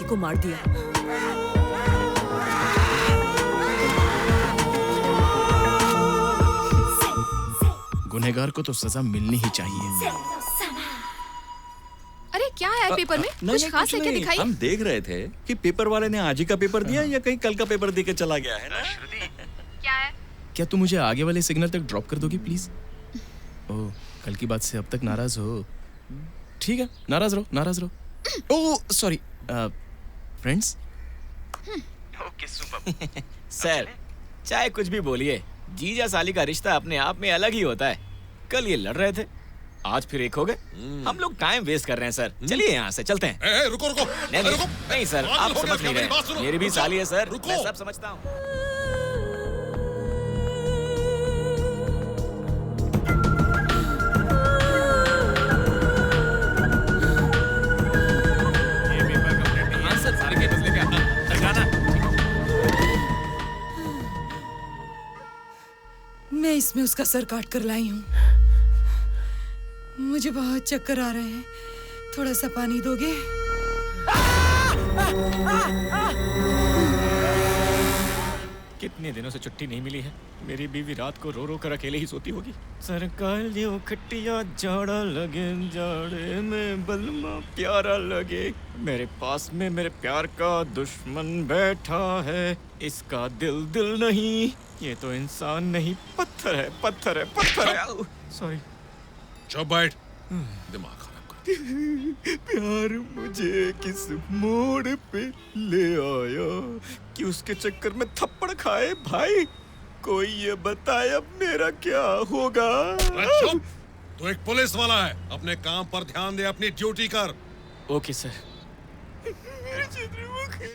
को मार दिया। गुनहगार को तो सजा मिलनी ही चाहिए। अरे क्या है पेपर में? कुछ खास है क्या दिखाई? हम देख रहे थे कि पेपर वाले ने आज ही का पेपर दिया या कहीं कल का पेपर दे के चला गया है ना? क्या है? क्या तुम मुझे आगे वाले सिग्नल तक ड्रॉप कर दोगी प्लीज? ओह, कल की बात से अब तक नाराज हो? ठीक है, नाराज रहो। Oh sorry friends. Okay super. Sir, चाहे कुछ भी बोलिए, जीजा साली का रिश्ता अपने आप में अलग ही होता है। कल ये लड़ रहे थे, आज फिर एक हो गए। हम लोग टाइम वेस्ट कर रहे हैं सर। चलिए यहाँ से चलते हैं। रुको। नहीं सर, आप समझ नहीं रहे। मेरी भी साली है सर, मैं सब समझता हूँ। मैं इसमें उसका सर काट कर लाई हूँ। मुझे बहुत चक्कर आ रहे हैं, थोड़ा सा पानी दोगे? कितने दिनों से छुट्टी नहीं मिली है। मेरी बीवी रात को रो रो कर अकेले ही सोती होगी। सरकालियों खटिया जाड़ा लगे, जाड़े में बलमा प्यारा लगे। मेरे पास में मेरे प्यार का दुश्मन बैठा है। इसका दिल दिल नहीं, ये तो इंसान नहीं, पत्थर है, पत्थर है, पत्थर है। सॉरी। चुप बैठ, दिमाग खराब कर। प्यार मुझे किस मोड़ पे ले आया कि उसके चक्कर में थप्पड़ खाए भाई। कोई ये बताए अब मेरा क्या होगा? तू एक पुलिस वाला है, अपने काम पर ध्यान दे, अपनी ड्यूटी कर। Okay sir. मेरे चंद्रमुख है।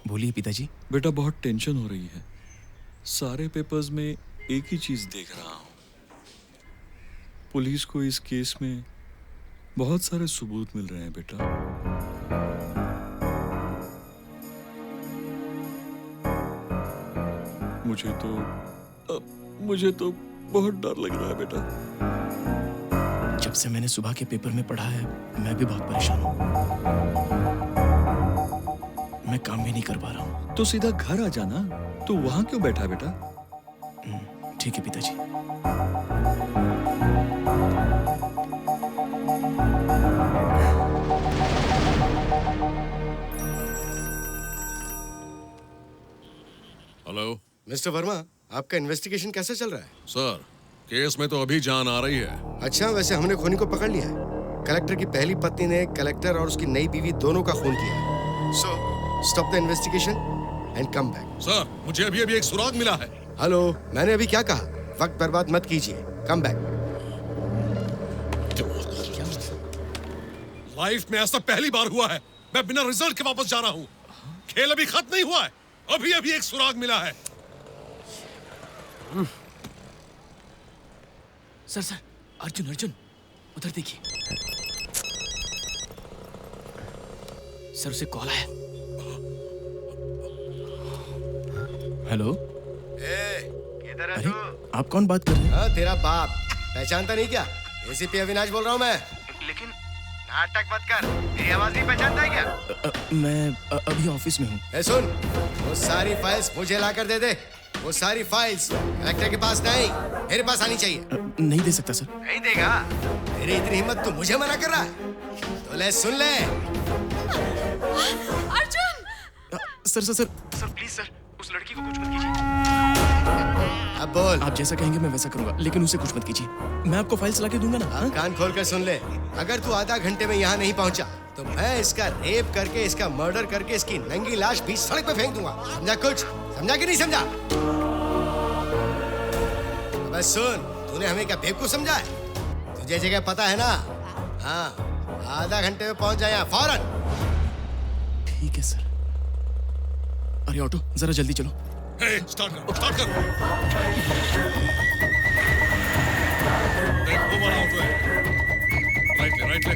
बोलिए पिताजी। बेटा बहुत टेंशन हो रही है। सारे पेपर्स में एक ही चीज देख रहा हूँ। पुलिस को इस केस में बहुत सारे सबूत मिल रहे हैं बेटा। मुझे तो बहुत डर लग रहा है बेटा। जब से मैंने सुबह के पेपर में पढ़ा है, मैं भी बहुत परेशान हूँ। मैं काम भी नहीं कर पा रहा हूँ। तो सीधा घर आ जाना। तो वहां क्यों बैठा बेटा? ठीक है पिताजी। हेलो मिस्टर वर्मा, आपका इन्वेस्टिगेशन कैसा चल रहा है? सर, केस में तो अभी जान आ रही है। अच्छा, वैसे हमने खूनी को पकड़ लिया है। कलेक्टर की पहली पत्नी ने कलेक्टर और उसकी नई बीवी दोनों का खून किया है। So stop the investigation and come back. Sir, मुझे अभी एक सुराग मिला है। हेलो, मैंने अभी क्या कहा? वक्त बर्बाद मत कीजिए, कम बैक। लाइफ में ऐसा पहली बार हुआ है। मैं बिना रिजल्ट के वापस जा रहा हूँ। खेल अभी खत्म नहीं हुआ है, अभी एक सुराग मिला है। सर, अर्जुन, उधर देखिए। सर से कॉल आया। हेलो, किधर है अरे तू? आप कौन बात कर रहे हैं? हाँ, तेरा बाप। पहचानता नहीं क्या? एसीपी अविनाश बोल रहा हूँ मैं। लेकिन नाटक मत कर, मेरी आवाज नहीं पहचानता है क्या? मैं अभी ऑफिस में हूँ। ए सुन, वो सारी फाइल्स मुझे ला कर दे दे। वो सारी फाइल्स कलेक्टर के पास नहीं, मेरे पास आनी चाहिए। नहीं दे सकता सर। नहीं देगा? तेरी इतनी हिम्मत तू मुझे मना कर रहा है? तो ले सुन ले। अर्जुन! सर प्लीज सर, उस लड़की को कुछ मत कीजिए। अब बोल। आप जैसा कहेंगे मैं वैसा करूंगा, लेकिन उसे कुछ मत कीजिए। मैं आपको फाइल्स लाके दूंगा ना। हाँ? कान खोल कर सुन ले। अगर तू आधा घंटे में यहाँ नहीं पहुँचा तो मैं इसका रेप करके, इसका मर्डर करके, इसकी नंगी लाश बीच सड़क पे फेंक दूंगा। समझा कुछ? समझा कि नहीं समझा? बस सुन, तूने हमें क्या बेवकूफ समझा है? तुझे जगह पता है ना? हाँ, आधा घंटे में पहुंच जाए यहाँ फौरन। ठीक है सर। अरे ऑटो, जरा जल्दी चलो। स्टार्ट कर, स्टार्ट कर। देख, वो वाला ऑटो है। राइट ले, राइट ले।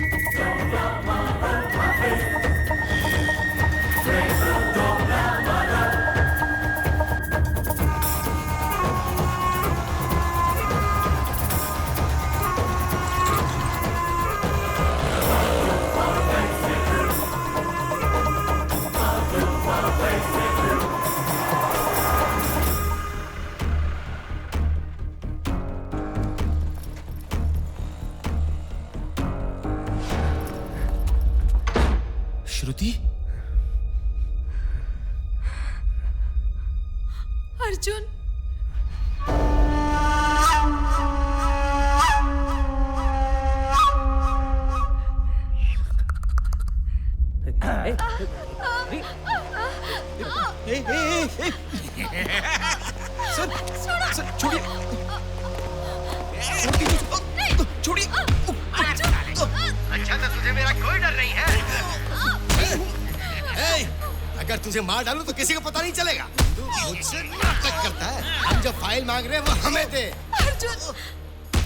श्रुति? अर्जुन! सर छोड़िए। छोड़िए। अच्छा, तो तुझे मेरा कोई डर नहीं है? अगर तुझे मार डालूं तो किसी को पता नहीं चलेगा। तू मुझसे नाटक करता है। हम जो फाइल मांग रहे हैं वो हमें दे। अर्जुन,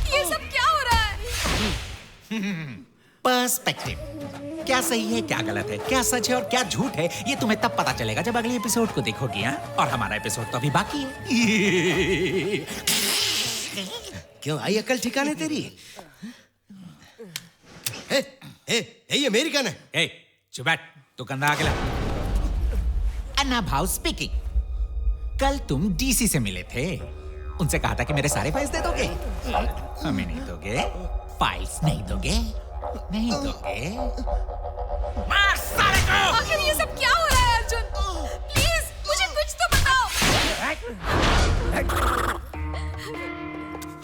ये सब क्या हो रहा है? पर्सपेक्टिव। क्या सही है, क्या गलत है, क्या सच है और क्या झूठ है, ये तुम्हें तब पता चलेगा जब अगले एपिसोड को देखोगी। हाँ? और हमारा एपिसोड तो अभी बाकी है। क्यों आई अकल ठिकाने तेरी? ये मेरी गन है। चुप बैठ, तू कंधा आगे ला। अन्ना भाव स्पीकिंग। कल तुम डीसी से मिले थे, उनसे कहा था कि मेरे सारे फाइल्स दे दोगे। हमें नहीं दोगे? फाइल्स नहीं दोगे? नहीं दोगे? मार साले को! आखिर ये सब क्या हो रहा है अर्जुन? प्लीज मुझे कुछ तो बताओ।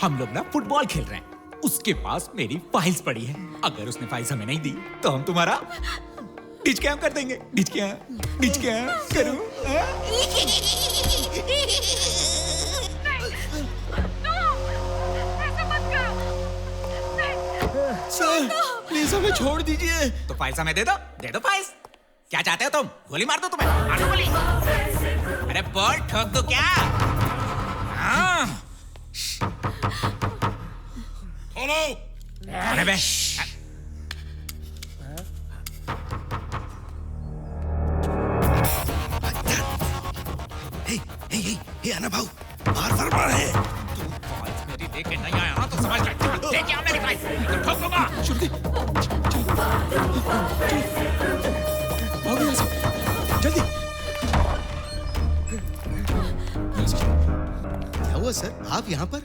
हम लोग ना फुटबॉल खेल रहे हैं, उसके पास मेरी फाइल्स पड़ी है। अगर उसने फाइल्स हमें नहीं दी तो हम तुम्हारा डिच कैम कर देंगे। डिच कैम करूं? सर प्लीज हमें छोड़ दीजिए। तो फाइल्स हमें दे दो फाइल्स। क्या चाहते हो तुम? गोली मार दो तुम्हें? मार दो गोली। अरे बॉल ठोक दो क्या? हाँ। अरे बे। हे अन्ना भाऊ, बार बार है। तू फाइल्स मेरी लेके नहीं आया ना तो समझ ले। लेके आओ मेरी फाइल्स, तो ठोक दूंगा। श्रुति, भागो यहाँ से, जल्दी। क्या हुआ सर, आप यहाँ पर?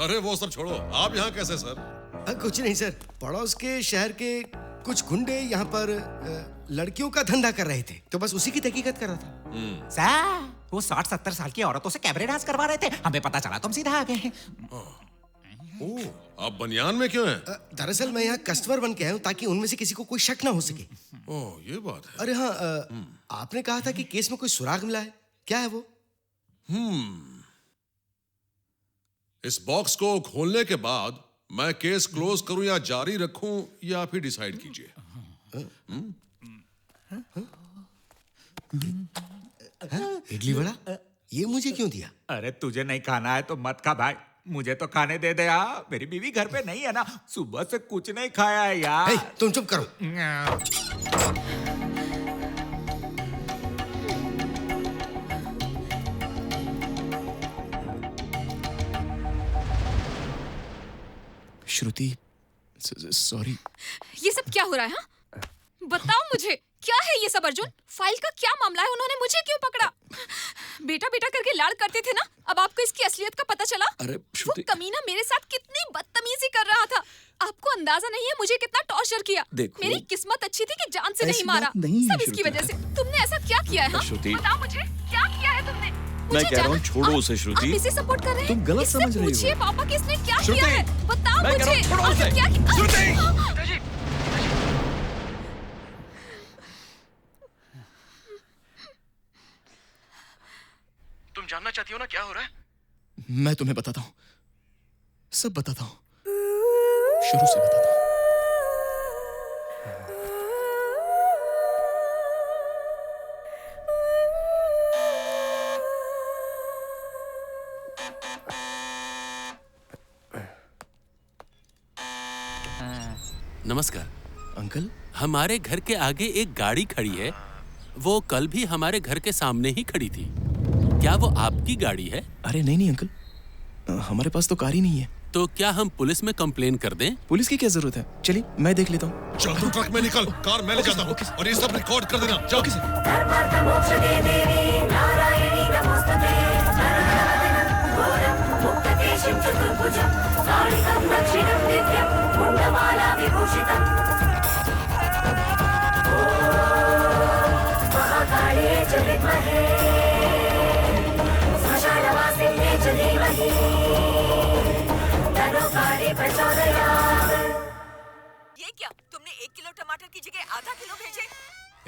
अरे वो सब छोड़ो, आप यहाँ कैसे सर? कुछ नहीं सर, पड़ोस के शहर के कुछ गुंडे यहाँ पर लड़कियों का धंधा कर रहे थे, तो बस उसी की तहकीकात कर रहा था। सर, वो 60-70 साल की औरतों से कैबरे डांस करवा रहे थे। हमें पता चला तो हम सीधा आ गए। आप बनियान में क्यों हैं? दरअसल मैं यहाँ कस्टमर बन के आया हूँ ताकि उनमें से किसी को कोई शक ना हो सके। ओह, ये बात है। अरे हाँ, आपने कहा था कि केस में कोई सुराग मिला है, क्या है वो? इस बॉक्स को खोलने के बाद मैं केस क्लोज करूं या जारी रखूं, ये आप ही डिसाइड कीजिए। इडली वड़ा, ये मुझे क्यों दिया? अरे तुझे नहीं खाना है तो मत खा भाई, मुझे तो खाने दे दे यार। मेरी बीवी घर पे नहीं है ना, सुबह से कुछ नहीं खाया है यार। तुम चुप करो। श्रुति, सॉरी। ये सब क्या हो रहा है? हाँ? बताओ मुझे, क्या है ये सब? अर्जुन, फाइल का क्या मामला है? उन्होंने मुझे क्यों पकड़ा? बेटा बेटा करके लाड़ करते थे ना, अब आपको इसकी असलियत का पता चला? अरे वो कमीना मेरे साथ कितनी बदतमीजी कर रहा था, आपको अंदाजा नहीं है मुझे कितना टॉर्चर किया। मेरी किस्मत अच्छी थी कि जान से नहीं मारा, सब इसकी वजह से। तुमने ऐसा क्या किया है? बताओ मुझे, क्या किया है तुमने? मैं कह रहा हूँ छोड़ो उसे श्रुति। आप इसे सपोर्ट कर रहे हैं? तुम गलत समझ रही हो। पूछिए पापा कि इसने क्या श्रुति, किया है, बताओ मैं कह रहा हूँ, मुझे। छोड़ो उसे। क्या किया? श्रुति! तुम जानना चाहती हो ना क्या हो रहा है? मैं तुम्हें बताता हूँ, सब बताता हूँ, शुरू से बताता हूँ। नमस्कार अंकल। हमारे घर के आगे एक गाड़ी खड़ी है, वो कल भी हमारे घर के सामने ही खड़ी थी। क्या वो आपकी गाड़ी है? अरे नहीं अंकल, हमारे पास तो कार ही नहीं है। तो क्या हम पुलिस में कंप्लेन कर दें? पुलिस की क्या जरूरत है, चलिए मैं देख लेता हूँ। चल तू ट्रक में निकल, कार मैं ले जाता हूँ और ये सब रिकॉर्ड कर देना। जाओ। ये क्या, तुमने 1 किलो टमाटर की जगह आधा किलो भेजे?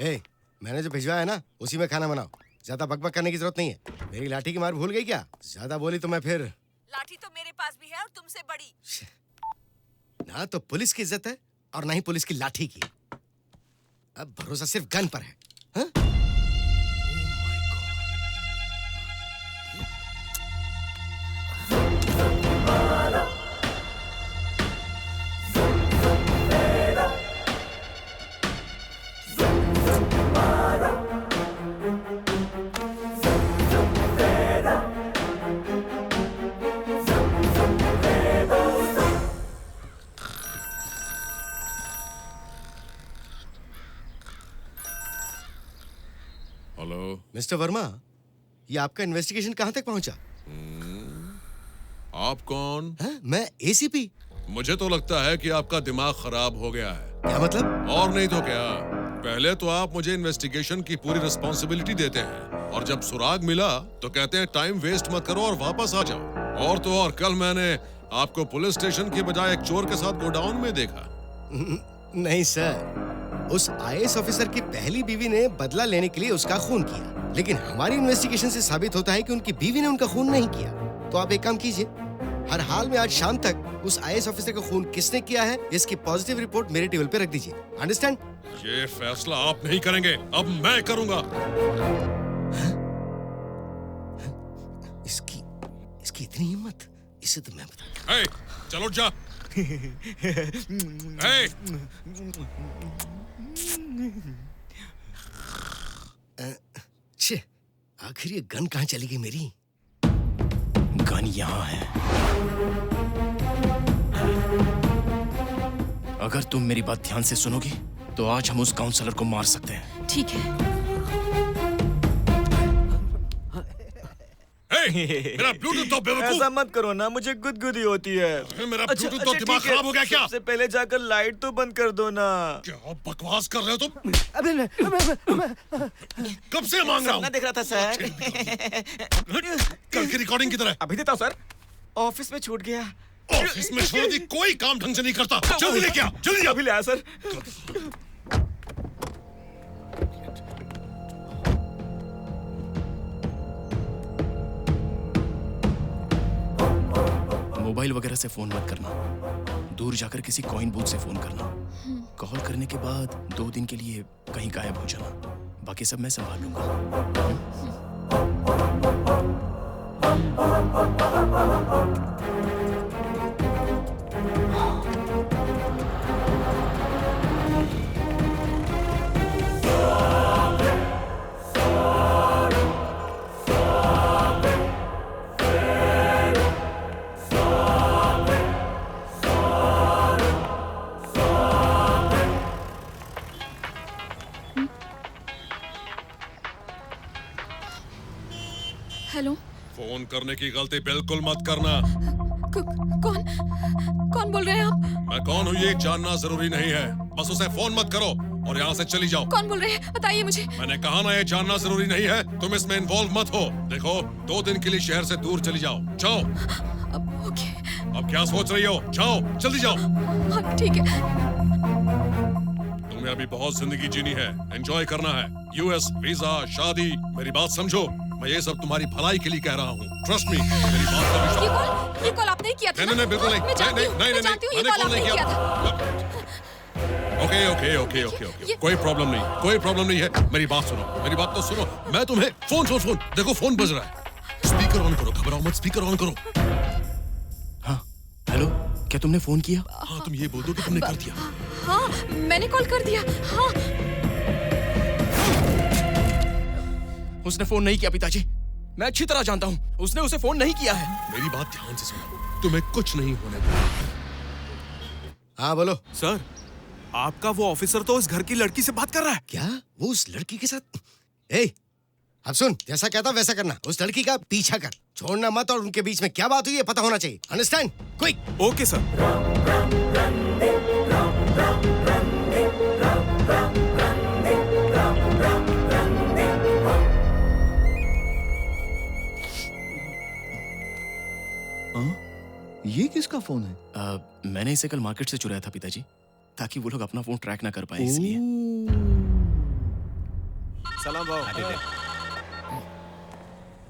ए, मैंने जो भिजवाया है ना, उसी में खाना बनाओ। ज्यादा बकबक करने की जरूरत नहीं है। मेरी लाठी की मार भूल गई क्या? ज्यादा बोली तो मैं फिर। लाठी तो मेरे पास भी है और तुमसे बड़ी। ना तो पुलिस की इज्जत है और ना ही पुलिस की लाठी की। अब भरोसा सिर्फ गन पर है। हाँ? मिस्टर वर्मा, ये आपका इन्वेस्टिगेशन कहाँ तक पहुंचा? आप कौन? मैं एसीपी। मुझे तो लगता है कि आपका दिमाग खराब हो गया है। क्या मतलब? और नहीं तो क्या, पहले तो आप मुझे इन्वेस्टिगेशन की पूरी रिस्पॉन्सिबिलिटी देते हैं और जब सुराग मिला तो कहते हैं टाइम वेस्ट मत करो और वापस आ जाओ। और तो और कल मैंने आपको पुलिस स्टेशन की बजाय एक चोर के साथ गोडाउन में देखा। नहीं सर, उस आईएएस ऑफिसर की पहली बीवी ने बदला लेने के लिए उसका खून किया, लेकिन हमारी इन्वेस्टिगेशन से साबित होता है कि उनकी बीवी ने उनका खून नहीं किया। तो आप एक काम कीजिए, हर हाल में आज शाम तक उस आईएएस ऑफिसर का खून किसने किया है इसकी पॉजिटिव रिपोर्ट मेरे टेबल पे रख दीजिए। अंडरस्टैंड? ये फैसला आप नहीं करेंगे, अब मैं करूंगा। इसकी इतनी हिम्मत, इसे तो मैं बता। hey, चलो जा। hey! आखिर ये गन कहाँ चली गई मेरी? गन यहाँ है। अगर तुम मेरी बात ध्यान से सुनोगी तो आज हम उस काउंसलर को मार सकते हैं। ठीक है। मेरा ब्लूटूथ तो बेवकूफ। ऐसा मत करो ना, मुझे गुदगुदी होती है। मेरा ब्लूटूथ तो दिमाग खराब हो गया क्या? सबसे पहले जाकर लाइट तो बंद कर दो ना। क्या बकवास कर रहे हो तुम? अबे कब से मांग रहा हूँ? सपना देख रहा था सर। कल की रिकॉर्डिंग की तरह। अभी देता हूँ सर, ऑफिस में छूट गया। ऑफिस में छोड़ दी, कोई काम ढंग से नहीं करता। जल्दी लेके आ, जल्दी आ। अभी ले आया सर। मोबाइल वगैरह से फोन मत करना, दूर जाकर किसी कॉइन बूथ से फोन करना। कॉल करने के बाद 2 दिन के लिए कहीं गायब हो जाना, बाकी सब मैं संभाल लूंगा। हेलो। फोन करने की गलती बिल्कुल मत करना। कौन बोल रहे हैं आप? मैं कौन हूँ ये जानना जरूरी नहीं है, बस उसे फोन मत करो और यहाँ से चली जाओ। कौन बोल रहे हैं? बताइए मुझे। मैंने कहा ना, ये जानना जरूरी नहीं है, तुम इसमें इन्वॉल्व मत हो। देखो, 2 दिन के लिए शहर से दूर चली जाओ। जाओ। ओके। अब क्या सोच रही हो? जाओ, जल्दी जाओ। हाँ, ठीक है। तुम्हें अभी बहुत जिंदगी जीनी है, एंजॉय करना है। यूएस, वीजा, शादी, मेरी बात समझो। मैं ये सब तुम्हारी भलाई के लिए कह रहा हूँ। ट्रस्ट मी, मेरी बात का विश्वास। ये कॉल आपने ही किया था? नहीं, बिल्कुल नहीं। मैं जानती हूँ, मैंने कॉल नहीं किया। ओके, कोई प्रॉब्लम नहीं है। मेरी बात तो सुनो। मैं तुम्हें फोन देखो, फोन बज रहा है। स्पीकर ऑन करो, घबराओ मत, स्पीकर ऑन करो। हाँ, हेलो, क्या तुमने फोन किया? हाँ, तुम ये बोल दो कि तुमने कर दिया। हाँ, मैंने कॉल कर दिया। हाँ। उसने फोन नहीं किया पिताजी, मैं अच्छी तरह जानता हूँ। उसने उसे फोन नहीं किया है। मेरी बात ध्यान से सुनो, तुम्हें कुछ नहीं होने दूंगा। हाँ बोलो। सर, आपका वो ऑफिसर तो उस घर की लड़की से बात कर रहा है। क्या? वो उस लड़की के साथ? ए, अब सुन, जैसा कहता वैसा करना। उस लड़की का पीछा कर, छोड़ना मत, और उनके बीच में क्या बात हुई है पता होना चाहिए। अंडरस्टैंड? क्विक। Okay sir. ये किसका फोन है? मैंने इसे कल मार्केट से चुराया था पिताजी, ताकि वो लोग अपना फोन ट्रैक ना कर पाए, इसलिए। सलाम भाऊ।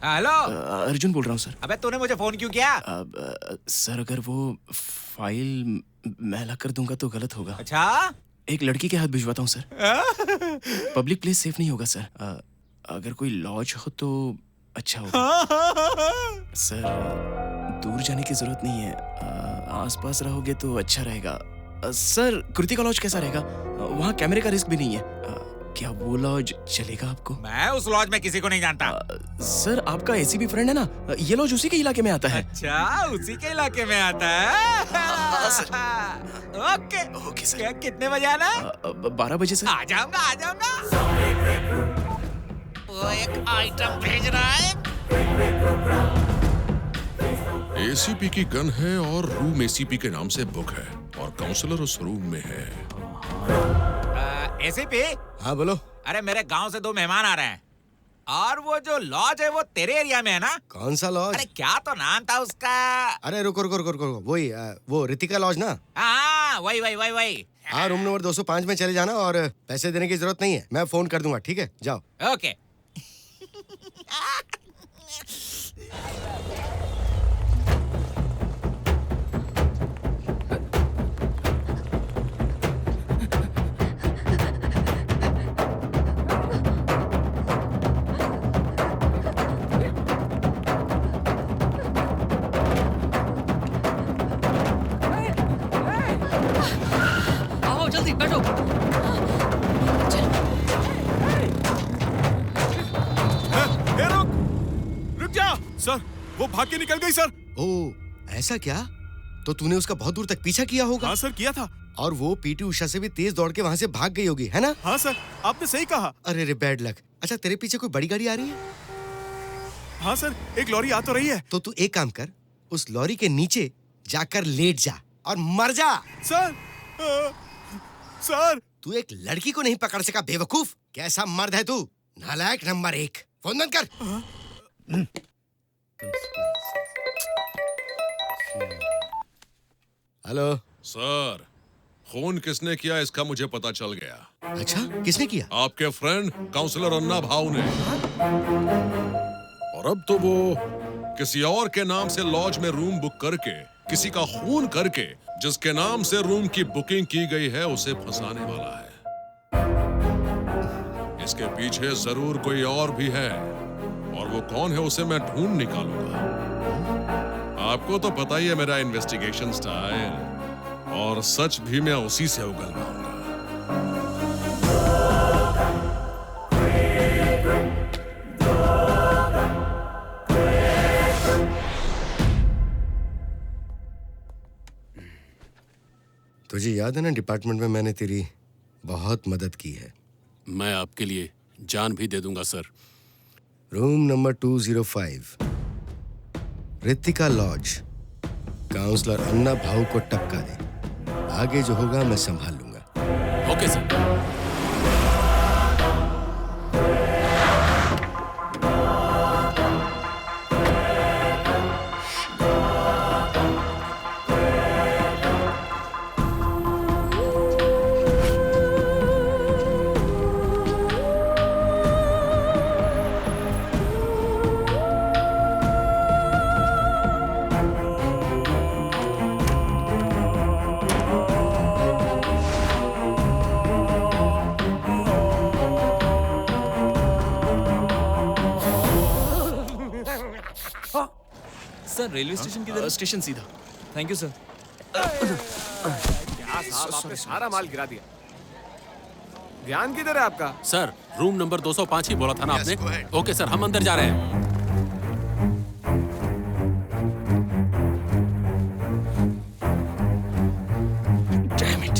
हेलो। अर्जुन बोल रहा हूँ सर। अबे तूने मुझे फोन क्यों किया? सर, अगर वो फाइल मैं अलग कर दूंगा तो गलत होगा। अच्छा? एक लड़की के हाथ भिजवाता हूँ सर। पब्लिक प्लेस सेफ नहीं होगा सर। अगर कोई लॉज हो तो अच्छा होगा। सर, दूर जाने की जरूरत नहीं है, आसपास रहोगे तो अच्छा रहेगा। सर, कृतिका लॉज कैसा रहेगा? वहाँ कैमरे का रिस्क भी नहीं है। क्या वो लॉज चलेगा आपको? मैं उस लॉज में किसी को नहीं जानता। सर, आपका एसीपी फ्रेंड है ना, ये लॉज उसी के इलाके में आता है। अच्छा, उसी के इलाके में आता है। Okay sir. कितने बजे आना? 12 बजे सर। आ जाऊंगा। वो एक आइटम भेज रहा है। एसीपी की गन है और रूम एसीपी के नाम से बुक है, और काउंसलर उस रूम में है। एसीपी? हाँ बोलो। अरे, मेरे गांव से 2 मेहमान आ रहे हैं, और वो जो लॉज है वो तेरे एरिया में है ना? कौन सा लॉज? अरे, क्या तो नाम था उसका? अरे रुको, वही वो ऋतिका लॉज ना? हाँ, वही। हाँ, रूम नंबर 205 में चले जाना, और पैसे देने की जरूरत नहीं है, मैं फोन कर दूंगा। ठीक है, जाओ। ओके। आओ जल्दी बैठो। रुक जा सर, वो भाग के निकल गई सर। ओह, ऐसा क्या? तो तूने उसका बहुत दूर तक पीछा किया होगा? हाँ सर, किया था। और वो पीटी उषा से भी तेज दौड़ के वहाँ से भाग गई होगी, है ना? हाँ सर, आपने सही कहा। अरे रे, बैड लक। अच्छा, तेरे पीछे कोई बड़ी गाड़ी आ रही है? हाँ सर, एक लॉरी आ तो रही है। तो तू एक काम कर, उस लॉरी के नीचे जाकर लेट जा और मर जा। सर, तू एक लड़की को नहीं पकड़ सका, बेवकूफ। कैसा मर्द है तू? नालायक नंबर 1। फोन बंद कर। हेलो सर, फोन किसने किया इसका मुझे पता चल गया। अच्छा, किसने किया? आपके फ्रेंड काउंसलर अन्ना भाव ने। और अब तो वो किसी और के नाम से लॉज में रूम बुक करके, किसी का खून करके, जिसके नाम से रूम की बुकिंग की गई है, उसे फंसाने वाला है। इसके पीछे जरूर कोई और भी है, और वो कौन है उसे मैं ढूंढ निकालूंगा। आपको तो पता ही है मेरा इन्वेस्टिगेशन स्टाइल, और सच भी मैं उसी से उगलवाऊंगा। तुझे याद है ना, डिपार्टमेंट में मैंने तेरी बहुत मदद की है। मैं आपके लिए जान भी दे दूंगा sir. Room number 205, Ritika lodge. Councillor Anna Bhau को टपका दे। आगे जो होगा मैं संभाल लूंगा। Okay sir. Sir railway station किधर? स्टेशन सीधा। Thank you sir. क्या साहब, आपने सारा माल गिरा दिया। ध्यान किधर है आपका? सर रूम नंबर 205 ही बोला था ना आपने? ओके सर, हम अंदर जा रहे हैं। Damn it.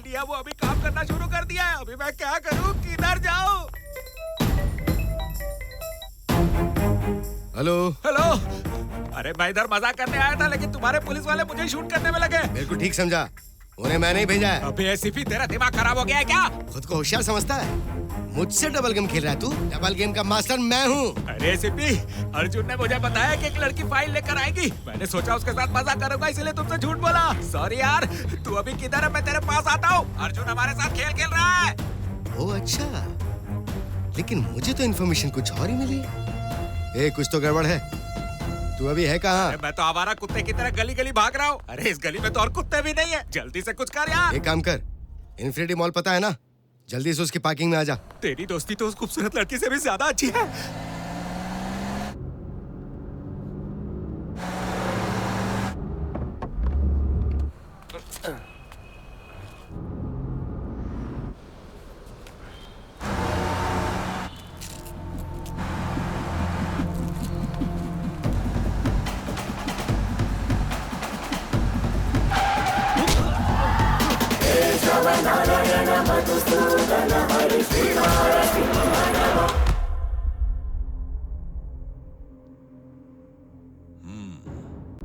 लिया वो अभी काम करना शुरू कर दिया है। अभी मैं क्या करूं, किधर जाऊं? Hello hello. अरे मैं इधर मजाक करने आया था, लेकिन तुम्हारे पुलिस वाले मुझे शूट करने में लगे। मेरे को ठीक समझा, उन्हें मैंने ही भेजा है। अबे एसीपी, तेरा दिमाग खराब हो गया है क्या? खुद को होशियार समझता है? मुझसे डबल गेम खेल रहा है तू? डबल गेम का मास्टर मैं हूँ। अरे एसीपी, अर्जुन ने मुझे बताया कि एक लड़की फाइल लेकर आएगी। मैंने सोचा उसके साथ मजाक करूंगा, इसलिए तुमसे झूठ बोला। सॉरी यार। तू अभी किधर है? मैं तेरे पास आता हूँ। अर्जुन हमारे साथ खेल खेल रहा है। ओ अच्छा, लेकिन मुझे तो इन्फॉर्मेशन कुछ और ही मिली। कुछ तो गड़बड़ है। तू अभी है कहाँ? मैं तो आवारा कुत्ते की तरह गली गली भाग रहा हूँ। अरे इस गली में तो और कुत्ते भी नहीं है। जल्दी से कुछ कर यार। एक काम कर, इन्फिनिटी मॉल पता है ना? जल्दी से उसकी पार्किंग में आ जा। तेरी दोस्ती तो उस खूबसूरत लड़की से भी ज्यादा अच्छी है।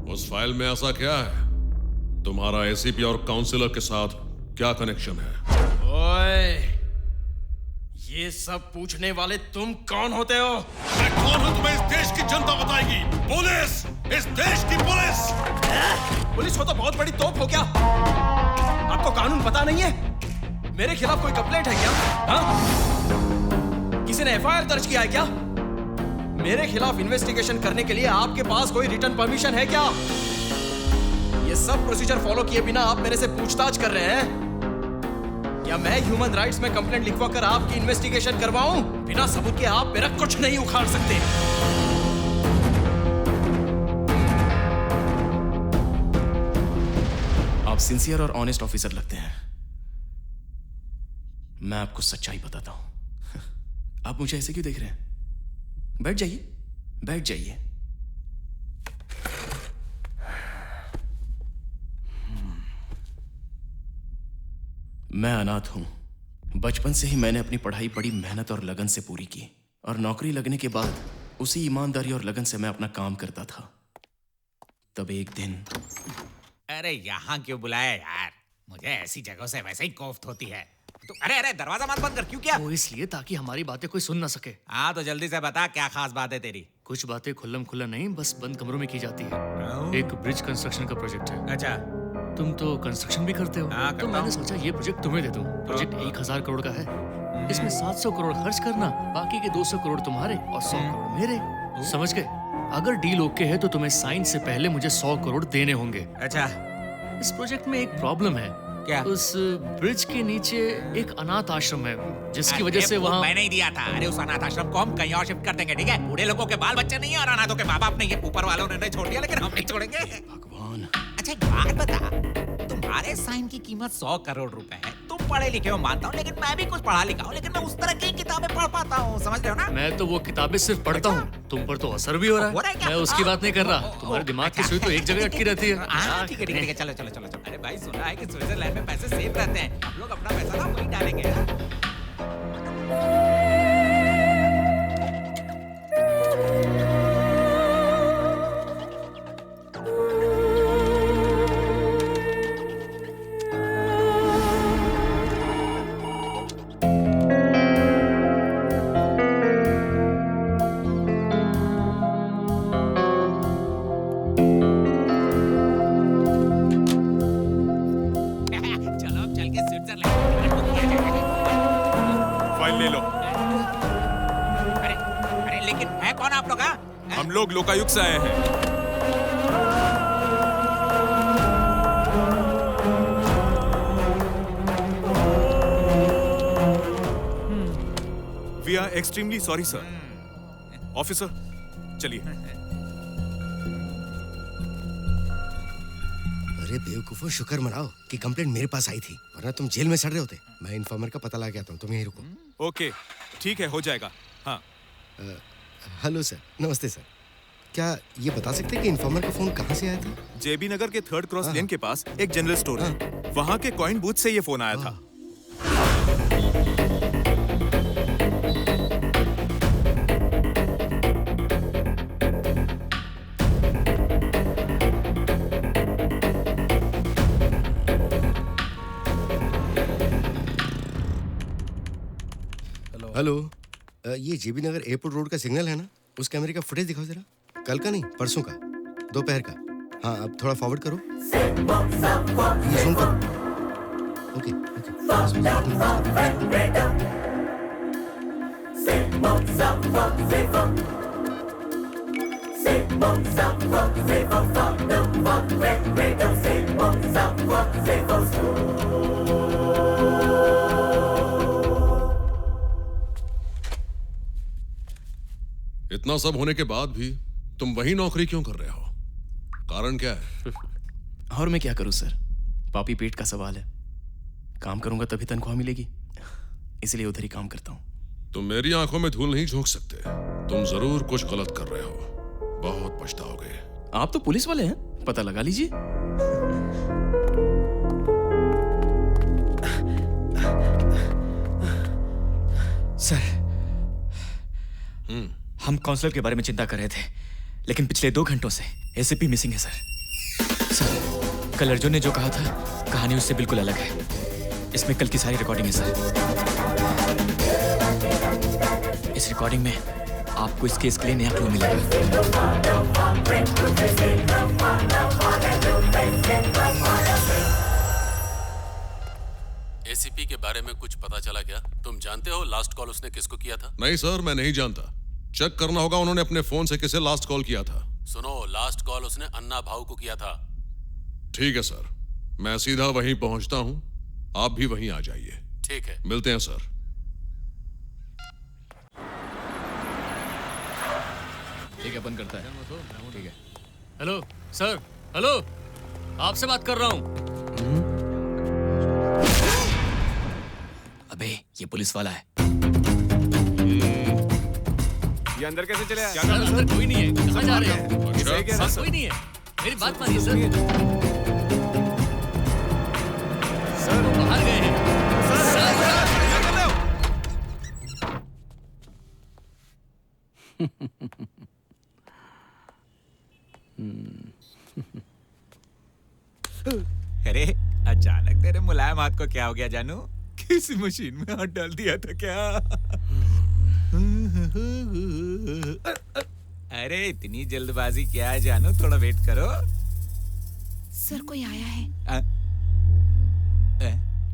उस फाइल में ऐसा क्या है? तुम्हारा एसीपी और काउंसिलर के साथ क्या कनेक्शन है? ओए, ये सब पूछने वाले तुम कौन होते हो? मैं कौन हूं तुम्हें इस देश की जनता बताएगी। पुलिस, इस देश की पुलिस। पुलिस हो तो बहुत बड़ी तोप हो क्या? आपको कानून पता नहीं है? मेरे खिलाफ कोई कंप्लेंट है क्या? हाँ? किसी ने एफआईआर दर्ज किया है क्या? मेरे खिलाफ इन्वेस्टिगेशन करने के लिए आपके पास कोई रिटर्न परमिशन है क्या? ये सब प्रोसीजर फॉलो किए बिना आप मेरे से पूछताछ कर रहे हैं? या मैं ह्यूमन राइट्स में कंप्लेंट लिखवा कर आपकी इन्वेस्टिगेशन करवाऊं? बिना सबूत के आप मेरा कुछ नहीं उखाड़ सकते। आप सिंसियर और ऑनेस्ट ऑफिसर लगते हैं। मैं आपको सच्चाई बताता हूं। आप मुझे ऐसे क्यों देख रहे हैं? बैठ जाइए, बैठ जाइए। मैं अनाथ हूं। बचपन से ही मैंने अपनी पढ़ाई बड़ी मेहनत और लगन से पूरी की, और नौकरी लगने के बाद उसी ईमानदारी और लगन से मैं अपना काम करता था। तब एक दिन। अरे यहाँ क्यों बुलाया यार? मुझे ऐसी जगहों से वैसे ही कोफ्त होती है। तो अरे दरवाजा मत बंद कर। क्यों किया? वो इसलिए ताकि हमारी बातें कोई सुन ना सके। हाँ तो जल्दी से बता, क्या खास बात है तेरी? कुछ बातें खुल्लम खुल्ला नहीं, बस बंद कमरों में की जाती है। एक ब्रिज कंस्ट्रक्शन का प्रोजेक्ट है। अच्छा। तुम तो कंस्ट्रक्शन भी करते हो, तो मैंने सोचा ये प्रोजेक्ट तुम्हें दे दूं। प्रोजेक्ट 1000 करोड़ का है, इसमें 700 करोड़ खर्च करना, बाकी के 200 करोड़ तुम्हारे और 100 करोड़ मेरे। समझ गए? अगर डील ओके है तो तुम्हें साइन से पहले मुझे 100 करोड़ देने होंगे। अच्छा, इस प्रोजेक्ट में एक प्रॉब्लम है। क्या? उस ब्रिज के नीचे एक अनाथ आश्रम है, जिसकी वजह से वहाँ मैंने ही दिया था। अरे उस अनाथ आश्रम को हम कहीं और शिफ्ट कर देंगे, ठीक है? बूढ़े लोगों के बाल बच्चे नहीं है और अनाथों के माँ बाप नहीं है। ऊपर वालों ने छोड़ दिया, लेकिन हम नहीं छोड़ेंगे। भगवान। अच्छा एक बात बता, तुम्हारे साइन की कीमत 100 करोड़ रुपए है। तुम पढ़े लिखे हो मानता हूँ, लेकिन मैं भी कुछ पढ़ा लिखा हूँ, लेकिन मैं उस तरह की किताबें पढ़ पाता हूँ, समझ रहे हो ना? मैं तो वो किताबें सिर्फ पढ़ता हूँ, तुम पर तो असर भी हो रहा है। मैं उसकी बात नहीं कर रहा, तुम्हारे दिमाग की सुई तो एक जगह अटकी रहती है। ठीक है ठीक है, चलो चलो चलो। अरे भाई सुना है कि स्विट्जरलैंड में पैसे सेफ रहते हैं, हम लोग अपना पैसा ना वहीं डालेंगे। हम लोग लोकायुक्त से आए हैं। We are extremely sorry sir. Officer चलिए। अरे बेवकूफो, शुक्र मनाओ कि कंप्लेंट मेरे पास आई थी, वरना तुम जेल में सड़ रहे होते। मैं इन्फॉर्मर का पता लगा आता हूँ, तुम यहीं रुको। ओके ठीक है, हो जाएगा। हाँ हेलो सर, नमस्ते सर। क्या ये बता सकते हैं कि इन्फॉर्मर का फोन कहाँ से आया था? जेबी नगर के 3rd क्रॉस लेन के पास एक जनरल स्टोर है, वहाँ के कॉइन बूथ से ये फोन आया था। हेलो, ये जेबी नगर एयरपोर्ट रोड का सिग्नल है ना? उस कैमरे का फुटेज दिखाओ जरा। कल का नहीं, परसों का, दोपहर का। हाँ अब थोड़ा फॉरवर्ड करो, ये ज़ूम करो। ओके इतना सब होने के बाद भी तुम वही नौकरी क्यों कर रहे हो? कारण क्या है? और मैं क्या करूं सर, पापी पेट का सवाल है। काम करूंगा तभी तनख्वाह मिलेगी, इसलिए उधर ही काम करता हूं। तुम मेरी आंखों में धूल नहीं झोंक सकते। तुम जरूर कुछ गलत कर रहे हो, बहुत पछताओगे। आप तो पुलिस वाले हैं, पता लगा लीजिए। सर, हम काउंसलर के बारे में चिंता कर रहे थे, लेकिन पिछले 2 घंटों से एसीपी मिसिंग है सर। कल अर्जुन ने जो कहा था, कहानी उससे बिल्कुल अलग है। इसमें कल की सारी रिकॉर्डिंग है सर। इस रिकॉर्डिंग में आपको इस केस के लिए नया क्लू मिलेगा। एसीपी के बारे में कुछ पता चला क्या? तुम जानते हो लास्ट कॉल उसने किसको किया था? नहीं सर, मैं नहीं जानता। चेक करना होगा उन्होंने अपने फोन से किसे लास्ट कॉल किया था। सुनो, लास्ट कॉल उसने अन्ना भाऊ को किया था। ठीक है सर, मैं सीधा वहीं पहुंचता हूं, आप भी वहीं आ जाइए। ठीक है, मिलते हैं सर। ठीक है, बंद करता है। ठीक है। हेलो सर, हेलो, आपसे बात कर रहा हूँ। अबे ये पुलिस वाला है। ये अंदर कैसे चले आए? सर, अंदर कोई नहीं है, कहाँ जा रहे हैं? अच्छा। सर, कोई नहीं है, मेरी बात मानिए सर। सर वो बाहर गए हैं। अरे अचानक तेरे मुलायम हाथ को क्या हो गया जानू? किसी मशीन में हाथ डाल दिया था क्या? अरे इतनी जल्दबाजी क्या है जानू, थोड़ा वेट करो। सर कोई आया है।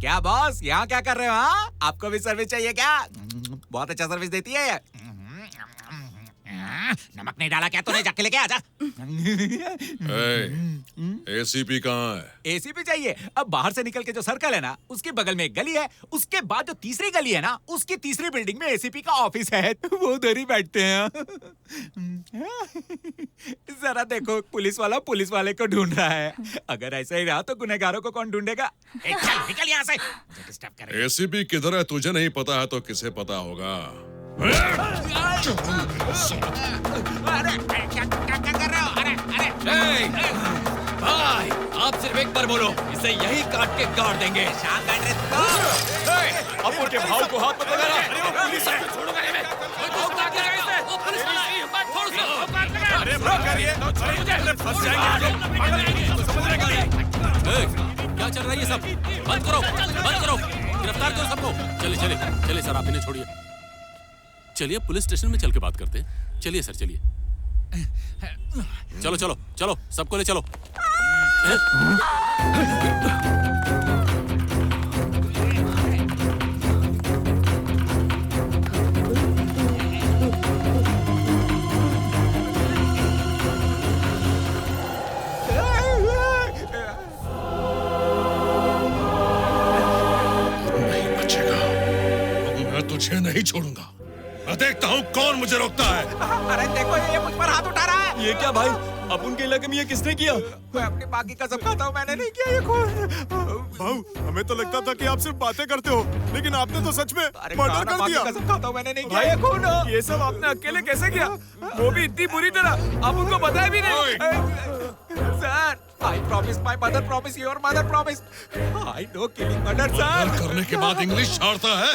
क्या बॉस, यहाँ क्या कर रहे हो? हाँ, आपको भी सर्विस चाहिए क्या? बहुत अच्छा सर्विस देती है। नमक नहीं डाला क्या तूने? जाके लेके आजा। एसीपी कहाँ है? एसीपी चाहिए? अब बाहर से निकल के जो सर्कल है ना, उसके बगल में एक गली है, उसके बाद जो तीसरी गली है ना, उसकी तीसरी बिल्डिंग में एसीपी का ऑफिस है। वो उधर ही बैठते हैं। जरा देखो, पुलिस वाला पुलिस वाले को ढूंढ रहा है। अगर ऐसा ही रहा तो गुनहगारों को कौन ढूंढेगा? चल निकल यहाँ से, मुझे डिस्टर्ब कर रही है। एसीपी किधर है तुझे नहीं पता है तो किसे पता होगा? अरे क्या कर रहे हो? अरे भाई, आप सिर्फ एक बार बोलो, इसे यही काट के गाड़ देंगे। शान काट रहे तो? अब उनके भाव को हाथ मत लगाना। अरे फंस जाएंगे। क्या चल रहा है ये सब? बंद करो, बंद करो, गिरफ्तार करो सबको। चलिए चलिए चलिए सर, आप इन्हें छोड़िए। चलिए पुलिस स्टेशन में चल के बात करते हैं। चलिए सर, चलिए। चलो चलो चलो, सबको ले चलो। नहीं बचेगा, मैं तुझे नहीं छोड़ूंगा। मैं देखता हूँ कौन मुझे रोकता है। अरे देखो, ये मुझ पर हाथ उठा रहा है। ये क्या भाई? अब उनके इलाके में ये किसने किया? मैं अपनी माँ की कसम खाता हूँ, मैंने नहीं किया ये खून। भाऊ, हमें तो लगता था कि आप सिर्फ बातें करते हो, लेकिन आपने तो सच में मर्डर कर दिया। कसम खाता हूँ, मैंने नहीं किया ये खून। ये सब आपने अकेले कैसे किया? वो भी इतनी बुरी तरह, आप उनको बताया भी नहीं। Sir, I promise my mother promise your mother promise. I know killing murder, sir. Murder करने के बाद इंग्लिश झाड़ता है?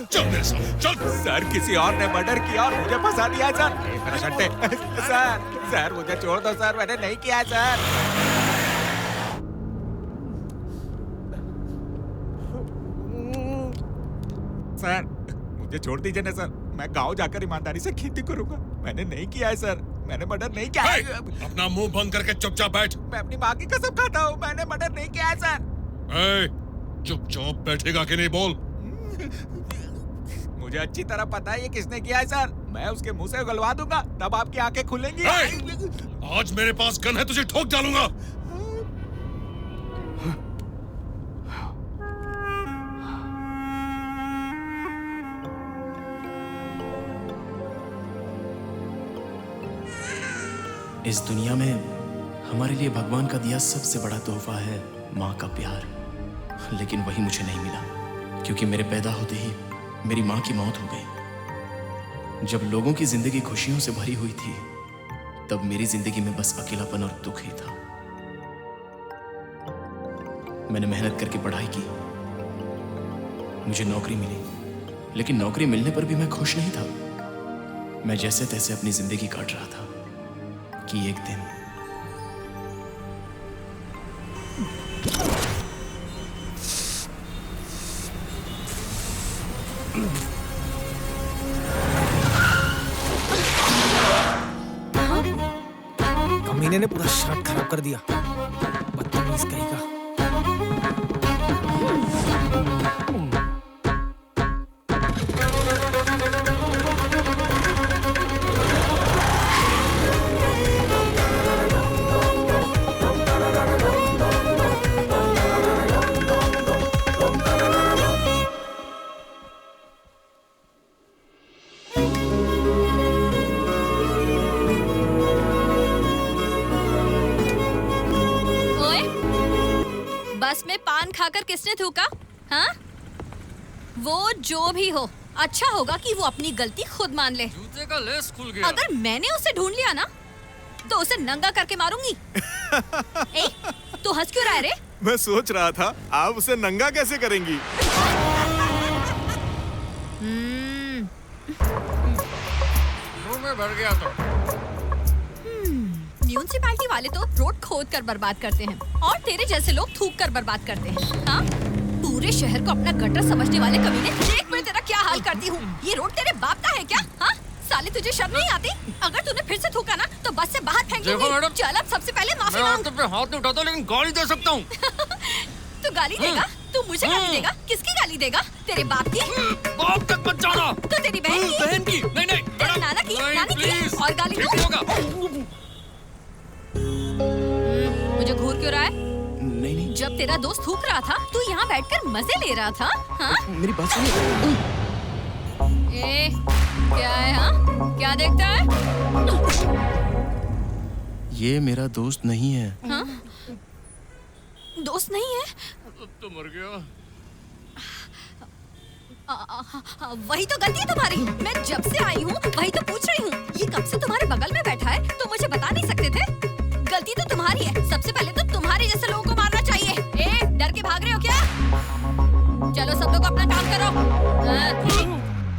चल मेरे साथ, चल। सर, किसी और ने मर्डर किया और मुझे फंसा दिया सर। मेरा शट्टे। सर, मुझे छोड़ दो सर, मैंने नहीं किया सर। सर, मुझे छोड़ दीजिए ना सर, मैं गांव जाकर ईमानदारी से खेती करूंगा। मैंने नहीं किया है सर, मैंने मर्डर नहीं किया है। अपना मुंह बंद करके चुपचाप बैठ। मैं अपनी माँ की कसम खाता हूँ, मैंने मर्डर नहीं किया है सर। चुपचाप बैठेगा कि नहीं बोल? मुझे अच्छी तरह पता है ये किसने किया है सर। मैं उसके मुंह से उगलवा दूंगा, तब आपकी आंखें खुलेंगी। आज मेरे पास गन है, तुझे ठोक डालूंगा। इस दुनिया में हमारे लिए भगवान का दिया सबसे बड़ा तोहफा है माँ का प्यार, लेकिन वही मुझे नहीं मिला, क्योंकि मेरे पैदा होते ही मेरी माँ की मौत हो गई। जब लोगों की जिंदगी खुशियों से भरी हुई थी, तब मेरी जिंदगी में बस अकेलापन और दुख ही था। मैंने मेहनत करके पढ़ाई की, मुझे नौकरी मिली, लेकिन नौकरी मिलने पर भी मैं खुश नहीं था। मैं जैसे तैसे अपनी जिंदगी काट रहा था कि एक दिन कमीने ने पूरा शर्ट खराब कर दिया, बदतमीज कहीं का। बस में पान खाकर किसने थूका? हाँ? वो जो भी हो, अच्छा होगा कि वो अपनी गलती खुद मान ले। जूते का लेस खुल गया। अगर मैंने उसे ढूंढ लिया ना, तो उसे नंगा करके मारूंगी। ए, तू हंस क्यों रहा है रे? मैं सोच रहा था आप उसे नंगा कैसे करेंगी। मुंह में भर गया तो। म्यूनिसिपैलिटी वाले तो रोड खोद कर बर्बाद करते हैं और तेरे जैसे लोग थूक कर बर्बाद करते हैं। हाँ? पूरे शहर को अपना गटर समझने वाले कमीने, देख मैं तेरा क्या हाल करती हूँ। ये रोड तेरे बाप का है क्या? हाँ? साले तुझे शर्म नहीं आती? अगर तूने फिर से थूका ना तो बस से बाहर फेंक देखो दूंगी। मैडम, चल अब सबसे पहले माफी मैं मांग। आप पे हाथ नहीं उठाता लेकिन गाली दे सकता हूँ। तू गाली देगा? तू मुझे गाली देगा? किसकी गाली देगा? तेरे बाप की? बाप तक मत जाना। तो तेरी बहन की? बहन की? नहीं नहीं। तेरे नाना की? नानी की? प्लीज। और गाली दूं? मुझे घूर क्यों रहा है? नहीं नहीं, जब तेरा दोस्त थूक रहा था तू यहाँ बैठकर मजे ले रहा था, हाँ? मेरी बात सुनिए। ए, क्या है हाँ? क्या देखता है? ये मेरा दोस्त नहीं है। हाँ? दोस्त नहीं है? अब तो मर गया। वही तो गलती है तुम्हारी। मैं जब से आई हूँ वही तो पूछ रही हूँ। ये कब से तुम्हारे बगल में बैठा है तो मुझे बता नहीं सकते थे? गलती तो तुम्हारी है। सबसे पहले तो तुम्हारे जैसे लोगों को मारना चाहिए। ए, डर के भाग रहे हो क्या? चलो सब लोग अपना काम करो।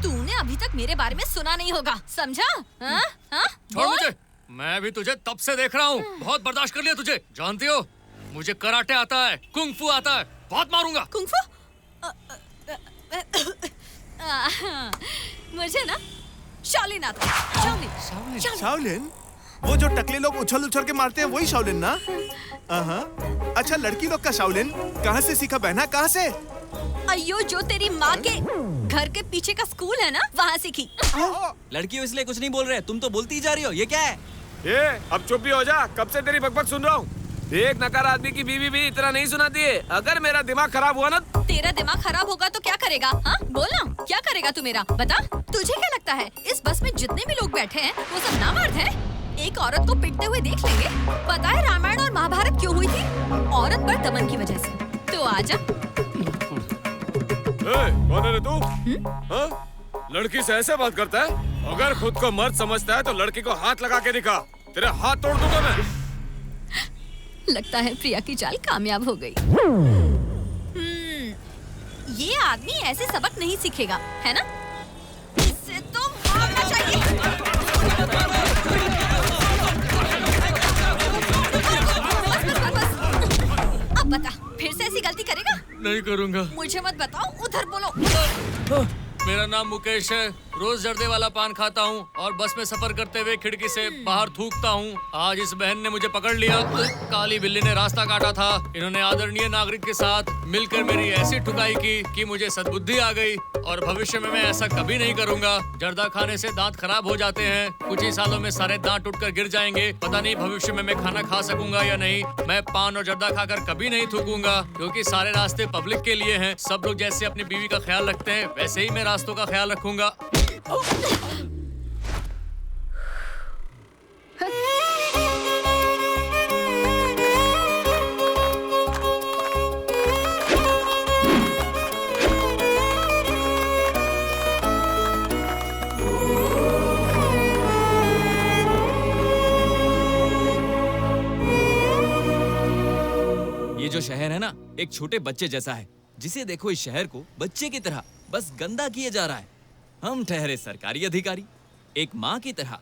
तूने अभी तक मेरे बारे में सुना नहीं होगा, समझा? हाँ? हाँ? छोड़ मुझे। मैं भी तुझे तब से देख रहा हूँ। बहुत बर्दाश्त कर लिया तुझे। जानती हो मुझे कराटे आता है, कुंग फू आता है। बहुत मारूंगा। कुंग फू? मुझे ना शाओलिन आता है। शाओलिन। शाओलिन? वो जो टकले लोग उछल उछल के मारते हैं वही शाओलिन ना? अच्छा, लड़की लोग का शाओलिन कहाँ से सीखा बहना, कहाँ से? अयो, जो तेरी माँ के घर के पीछे का स्कूल है ना, वहाँ सीखी। लड़की हो इसलिए कुछ नहीं बोल रहे, तुम तो बोलती ही जा रही हो। ये क्या है? अब चुप भी हो जा, कब से तेरी बकबक सुन रहा हूँ। एक नकार आदमी की बीवी भी इतना नहीं सुनाती है। अगर मेरा दिमाग खराब हुआ ना। तेरा दिमाग खराब होगा तो क्या करेगा? हाँ, बोलना, क्या करेगा तू मेरा? बता, तुझे क्या लगता है इस बस में जितने भी लोग बैठे हैं वो सब नामर्द हैं? एक औरत को पिटते हुए देख लेंगे। पता है रामायण और महाभारत क्यों हुई थी? औरत पर दमन की वजह से। तो आजा। कौन है रे तू? हाँ? लड़की से ऐसे बात करता है? अगर खुद को मर्द समझता है तो लड़की को हाथ लगा के दिखा, तेरे हाथ तोड़ दूंगा मैं। लगता है प्रिया की चाल कामयाब हो गई। ये आदमी ऐसे सबक नहीं सीखेगा, है ना? इसे तो मारना चाहिए। अब बता, फिर से ऐसी गलती करेगा? नहीं करूंगा। मुझे मत बताओ, उधर बोलो। मेरा नाम मुकेश है। रोज जर्दे वाला पान खाता हूँ और बस में सफर करते हुए खिड़की से बाहर थूकता हूँ। आज इस बहन ने मुझे पकड़ लिया। काली बिल्ली ने रास्ता काटा था। इन्होंने आदरणीय नागरिक के साथ मिलकर मेरी ऐसी ठुकाई की कि मुझे सद्बुद्धि आ गई और भविष्य में मैं ऐसा कभी नहीं करूंगा। जर्दा खाने से दांत खराब हो जाते हैं। कुछ ही सालों में सारे दांत टूटकर गिर जाएंगे। पता नहीं भविष्य में मैं खाना खा सकूंगा या नहीं। मैं पान और जर्दा खाकर कभी नहीं थूकूंगा क्योंकि सारे रास्ते पब्लिक के लिए हैं। सब लोग जैसे अपनी बीवी का ख्याल रखते हैं वैसे ही मैं रास्तों का ख्याल रखूंगा। ये जो शहर है ना, एक छोटे बच्चे जैसा है। जिसे देखो इस शहर को बच्चे की तरह बस गंदा किए जा रहा है। हम ठहरे सरकारी अधिकारी, एक माँ की तरह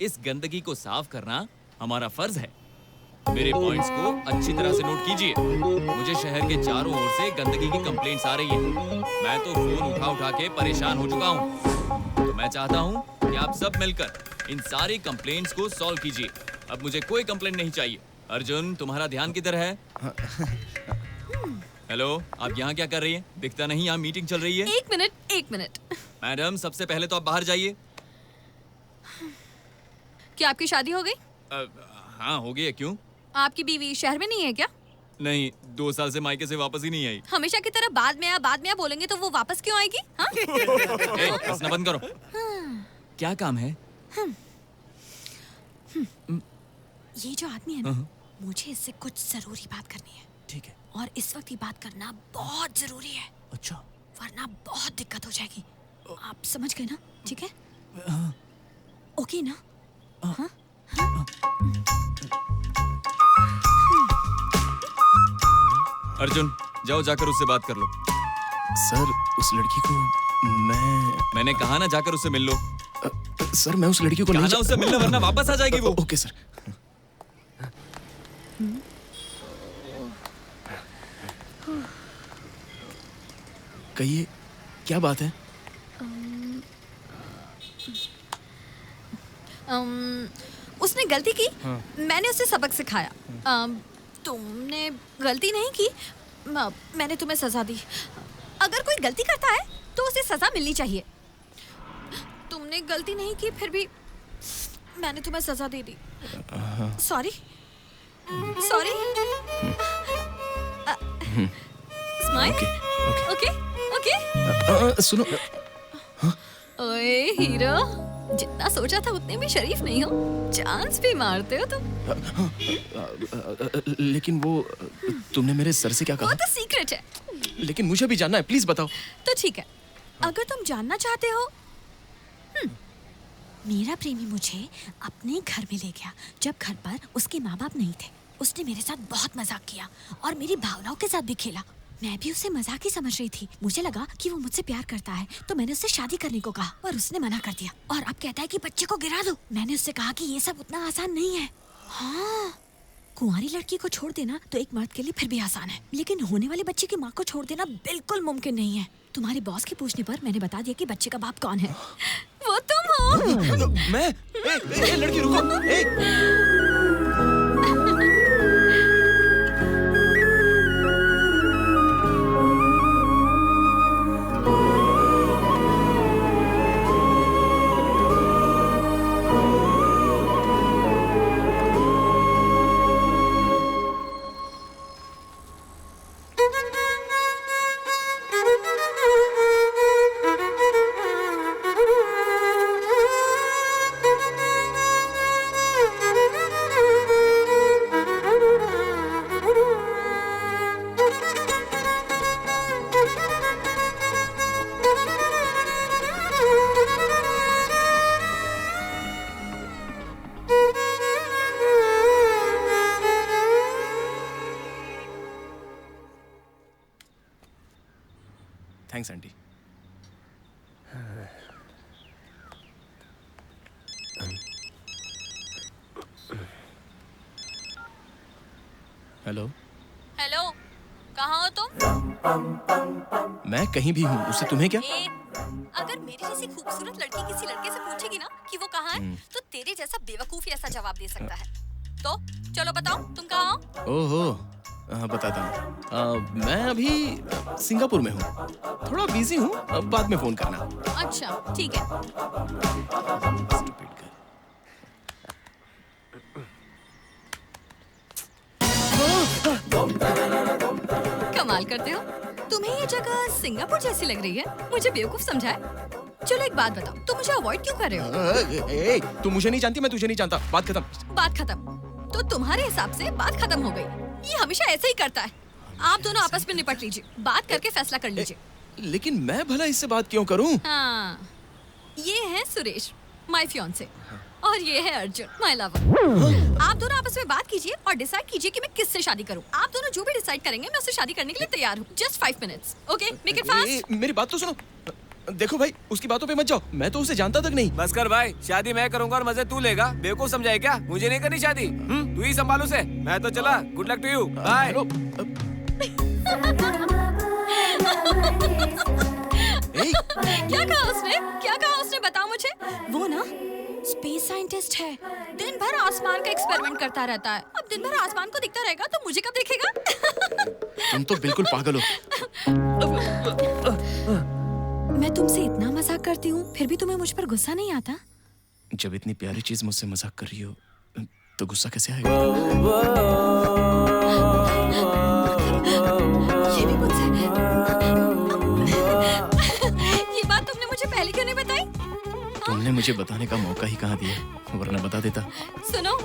इस गंदगी को साफ करना हमारा फर्ज है। मेरे पॉइंट्स को अच्छी तरह से नोट कीजिए। मुझे शहर के चारों ओर से गंदगी की कंप्लेंट्स आ रही हैं। मैं तो फोन उठा उठा के परेशान हो चुका हूँ। तो मैं चाहता हूँ कि आप सब मिलकर इन सारी कंप्लेंट्स को सॉल्व कीजिए। अब मुझे कोई कंप्लेंट नहीं चाहिए। अर्जुन, तुम्हारा ध्यान किधर है? हेलो, आप यहाँ क्या कर रही हैं? दिखता नहीं यहाँ मीटिंग चल रही है। एक मिनट। मैडम, सबसे पहले तो आप बाहर जाइए। क्या आपकी शादी हो गई? हाँ, हो गई है। क्यों? आपकी बीवी शहर में नहीं है क्या? नहीं, 2 साल से मायके से वापस ही नहीं आई। हमेशा की तरह बाद में आ बोलेंगे तो वो वापस क्यों आएगी? हाँ? हंसना बंद करो। क्या काम है? ये जो आदमी है ना, मुझे इससे कुछ जरूरी बात करनी है। ठीक है। और इस वक्त ही बात करना बहुत जरूरी है। अच्छा। वरना बहुत दिक्कत हो जाएगी। आप समझ गए ना? ठीक है? ओके ना? हाँ? अर्जुन, जाओ जाकर उससे बात कर लो। सर, उस लड़की को मैंने कहा ना जाकर उससे मिल लो। सर, मैं उस लड़की को नहीं ना उससे मिलना, वरना वापस आ जाएगी वो। Okay sir. कहिए, क्या बात है? उसने गलती की, हाँ। मैंने उसे सबक सिखाया। तुमने गलती नहीं की, मैंने तुम्हें सजा दी। अगर कोई गलती करता है तो उसे सजा मिलनी चाहिए। तुमने गलती नहीं की, फिर भी मैंने तुम्हें सजा दे दी। Sorry sorry. Smile. Okay okay. सुनो, ओए हीरो, जितना सोचा था उतने भी शरीफ नहीं हो, चांस भी मारते हो तुम। लेकिन वो तुमने मेरे सर से क्या वो कहा? तो सीक्रेट है। लेकिन मुझे भी जानना है, प्लीज बताओ। तो ठीक है, अगर तुम जानना चाहते हो। मेरा प्रेमी मुझे अपने घर में ले गया जब घर पर उसके माँ बाप नहीं थे। उसने मेरे साथ बहुत मजाक किया और मेरी भावनाओं के साथ भी खेला। मैं भी उसे मजाक ही समझ रही थी। मुझे लगा कि वो मुझसे प्यार करता है, तो मैंने उससे शादी करने को कहा, पर उसने मना कर दिया और अब कहता है कि बच्चे को गिरा दो। मैंने उससे कहा कि ये सब उतना आसान नहीं है। हाँ, कुंवारी लड़की को छोड़ देना तो एक मर्द के लिए फिर भी आसान है, लेकिन होने वाले बच्चे की माँ को छोड़ देना बिल्कुल मुमकिन नहीं है। तुम्हारे बॉस के पूछने पर मैंने बता दिया कि बच्चे का बाप कौन है। वो तुम हो। मैं? ए, लड़की रुको। Thanks aunty. हेलो। हेलो, कहाँ हो तुम? मैं कहीं भी हूँ, उससे तुम्हें क्या? अगर मेरी जैसी खूबसूरत लड़की किसी लड़के से पूछेगी ना कि वो कहाँ है, तो तेरे जैसा बेवकूफ ही ऐसा जवाब दे सकता है। तो चलो बताओ, तुम कहाँ हो? ओहो, हाँ बताता हूँ। मैं अभी सिंगापुर में हूँ, थोड़ा बिजी हूँ, बाद में फोन करना। अच्छा ठीक है। कमाल करते हो, तुम्हें ये जगह सिंगापुर जैसी लग रही है। मुझे बेवकूफ समझा है। चलो एक बात बताओ, तुम मुझे अवॉइड क्यों कर रहे हो? तुम मुझे नहीं जानती, मैं तुझे नहीं जानता। बात खत्म। बात खत्म? तो तुम्हारे हिसाब से बात खत्म हो गई। ये हमेशा ऐसे ही करता है। आप दोनों आपस में निपट लीजिए, बात करके फैसला कर लीजिए। लेकिन मैं भला इससे बात क्यों करूं? हाँ, ये है सुरेश, माय फियांसे, और ये है अर्जुन, माय लवर। आप दोनों आपस में बात कीजिए और डिसाइड कीजिए कि मैं किससे शादी करूं। आप दोनों जो भी डिसाइड करेंगे, मैं उससे शादी करने के लिए तैयार हूं। Just 5 minutes, okay? Make it fast. मेरी बात तो सुनो। देखो भाई, उसकी बातों पे मत जाओ, मैं तो उसे जानता तक नहीं। बस कर भाई, शादी मैं करूंगा और मजे तू लेगा। बेवकूफ समझाए क्या? मुझे नहीं करनी शादी। तू ही संभाल उसे। मैं तो चला। Good luck to you. Bye. क्या कहा उसने? क्या कहा उसने? बताओ मुझे। वो ना स्पेस साइंटिस्ट है, दिन भर आसमान का एक्सपेरिमेंट करता रहता है। अब दिन भर आसमान को दिखता रहेगा तो मुझे कब देखेगा? तुम तो बिल्कुल पागल हो। मैं तुमसे इतना मजाक करती हूँ, फिर भी तुम्हें मुझ पर गुस्सा नहीं आता? जब इतनी प्यारी चीज मुझसे मजाक कर रही हो, तो गुस्सा कैसे आएगा? ये भी मुझसे। ये बात तुमने मुझे पहले क्यों नहीं बताई? तुमने मुझे बताने का मौका ही कहाँ दिया, वरना बता देता। सुनो,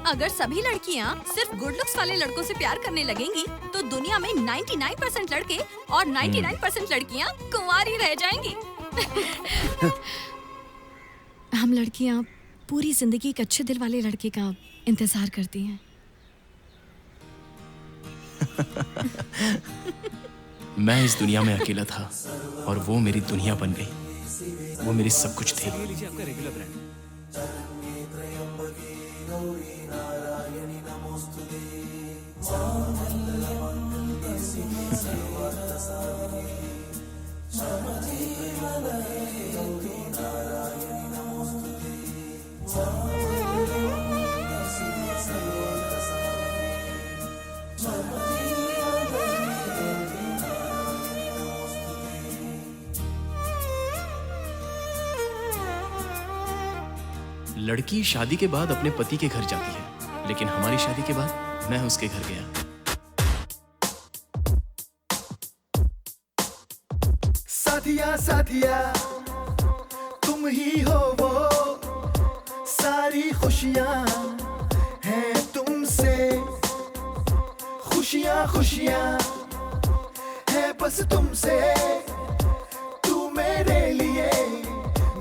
अगर सभी लड़कियाँ सिर्फ गुड लुक्स वाले लड़कों से प्यार करने लगेंगी, तो दुनिया में 99% लड़के और 99% लड़कियाँ कुंवारी रह जाएंगी। हम लड़कियाँ पूरी जिंदगी एक अच्छे दिल वाले लड़के का इंतजार करती हैं। मैं इस दुनिया में अकेला था और वो मेरी दुनिया बन गई। वो मेरी सब कुछ थी। लड़की शादी के बाद अपने पति के घर जाती है, लेकिन हमारी शादी के बाद मैं उसके घर गया। साथिया साथिया तुम ही हो वो, सारी खुशियाँ हैं तुमसे, खुशियाँ खुशियाँ है बस तुमसे, तू मेरे लिए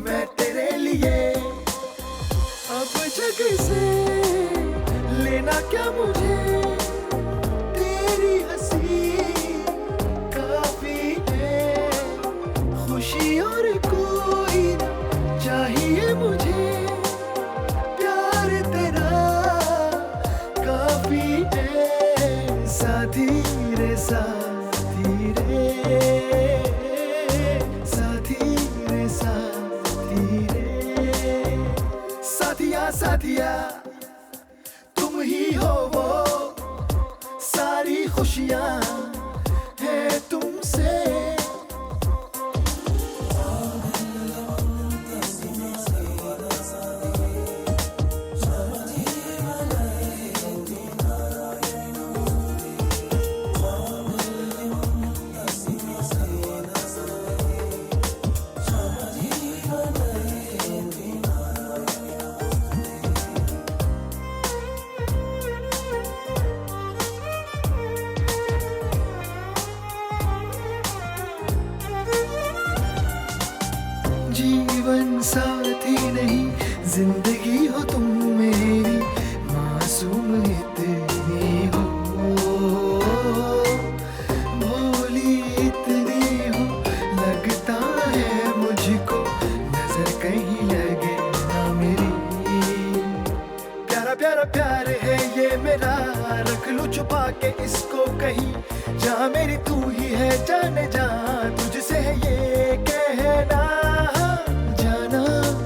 मैं तेरे लिए, अब जग से लेना क्या मुझे, तेरी हंसी काफी है, खुशी और कोई चाहिए मुझे, प्यार तेरा काफी है, साथी रे साथी रे, साथी रे साथी रे, साथिया साथिया तुम ही हो वो, सारी खुशियाँ हैं तुमसे। जीवन साथी नहीं जिंदगी हो तुम मेरी, मासूम इतनी हो, भोली इतनी हो, लगता है मुझको नजर कहीं लगे ना मेरी, प्यारा प्यारा प्यार है ये मेरा, रख लूं छुपा के इसको कहीं, जहाँ मेरी तू ही है जाने जा, तुझसे है ये कहना, जाना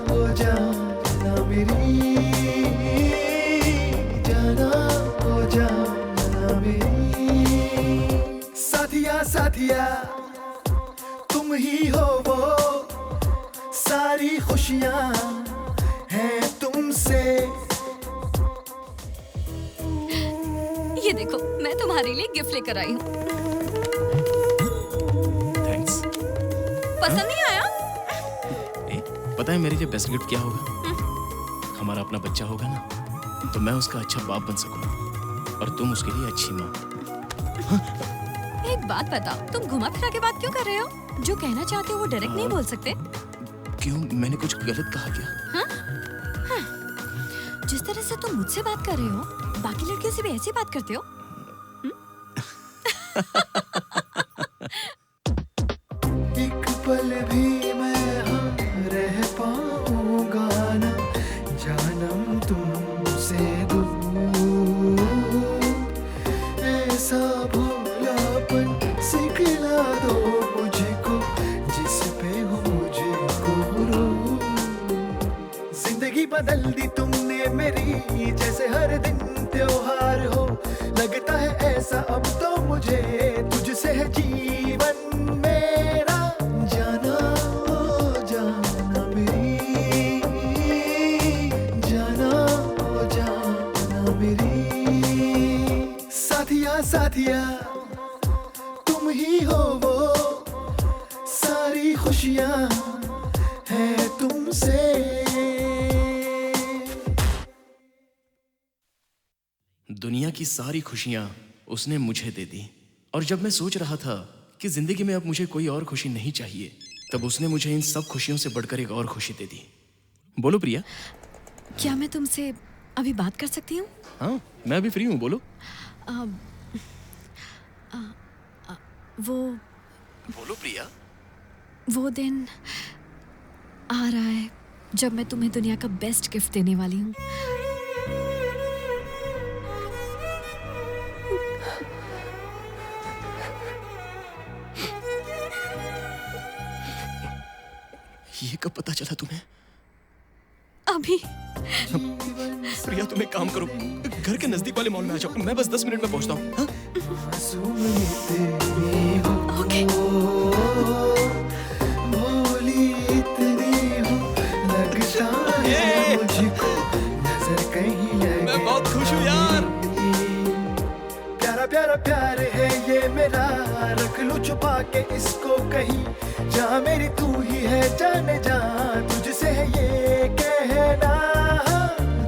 हो जाना मेरी, जाना हो जाना मेरी, साथिया साथिया तुम ही हो वो, सारी खुशियाँ हैं तुमसे। ये देखो मैं तुम्हारे लिए गिफ्ट लेकर आई हूँ। थैंक्स। पसंद नहीं आया? पता है मेरे लिए बेस्ट गिफ्ट क्या होगा? हमारा अपना बच्चा होगा ना, तो मैं उसका अच्छा बाप बन सकूंगा और तुम उसके लिए अच्छी माँ। एक बात बताओ, तुम घुमा फिरा के बात क्यों कर रहे हो? जो कहना चाहते हो वो डायरेक्ट नहीं बोल सकते? क्यों, मैंने कुछ गलत कहा क्या? हाँ? हाँ। जिस तरह से तुम मुझसे बात कर रहे हो, बाकी लड़कियों से भी ऐसी बात करते हो? एक पल भी मैं हाँ रह पाऊंगा ना, जानम तुमसे दूर, ऐसा भोलापन सिखला दो मुझको, जिस पे हो मुझको गुरूर, जिंदगी बदल दी तुमने मेरी, जैसे हर दिन त्योहार हो, लगता है ऐसा अब तो मुझे, तुझसे है जीवन मेरा, जाना हो जाना मेरी, जाना हो जाना मेरी, साथिया साथिया तुम ही हो वो, सारी खुशियाँ हैं तुमसे। दुनिया की सारी खुशियां उसने मुझे दे दी, और जब मैं सोच रहा था कि जिंदगी में अब मुझे कोई और खुशी नहीं चाहिए, तब उसने मुझे इन सब खुशियों से बढ़कर एक और खुशी दे दी। बोलो प्रिया। क्या मैं तुमसे अभी बात कर सकती हूँ? हाँ, मैं अभी फ्री हूँ, बोलो। वो बोलो प्रिया। वो दिन आ रहा है जब मैं तुम्हें दुनिया का बेस्ट गिफ्ट देने वाली हूँ। ये कब पता चला तुम्हें? अभी। प्रिया तुम एक काम करो, घर के नजदीक वाले मॉल में आ जाओ, मैं बस 10 मिनट में पहुंचता हूँ। ओके। भोली इतनी हो, लगता है मुझको मेरा रख लूं छुपा के इसको कहीं, जहाँ मेरी तू ही है जाने जा, तुझसे है ये कहना,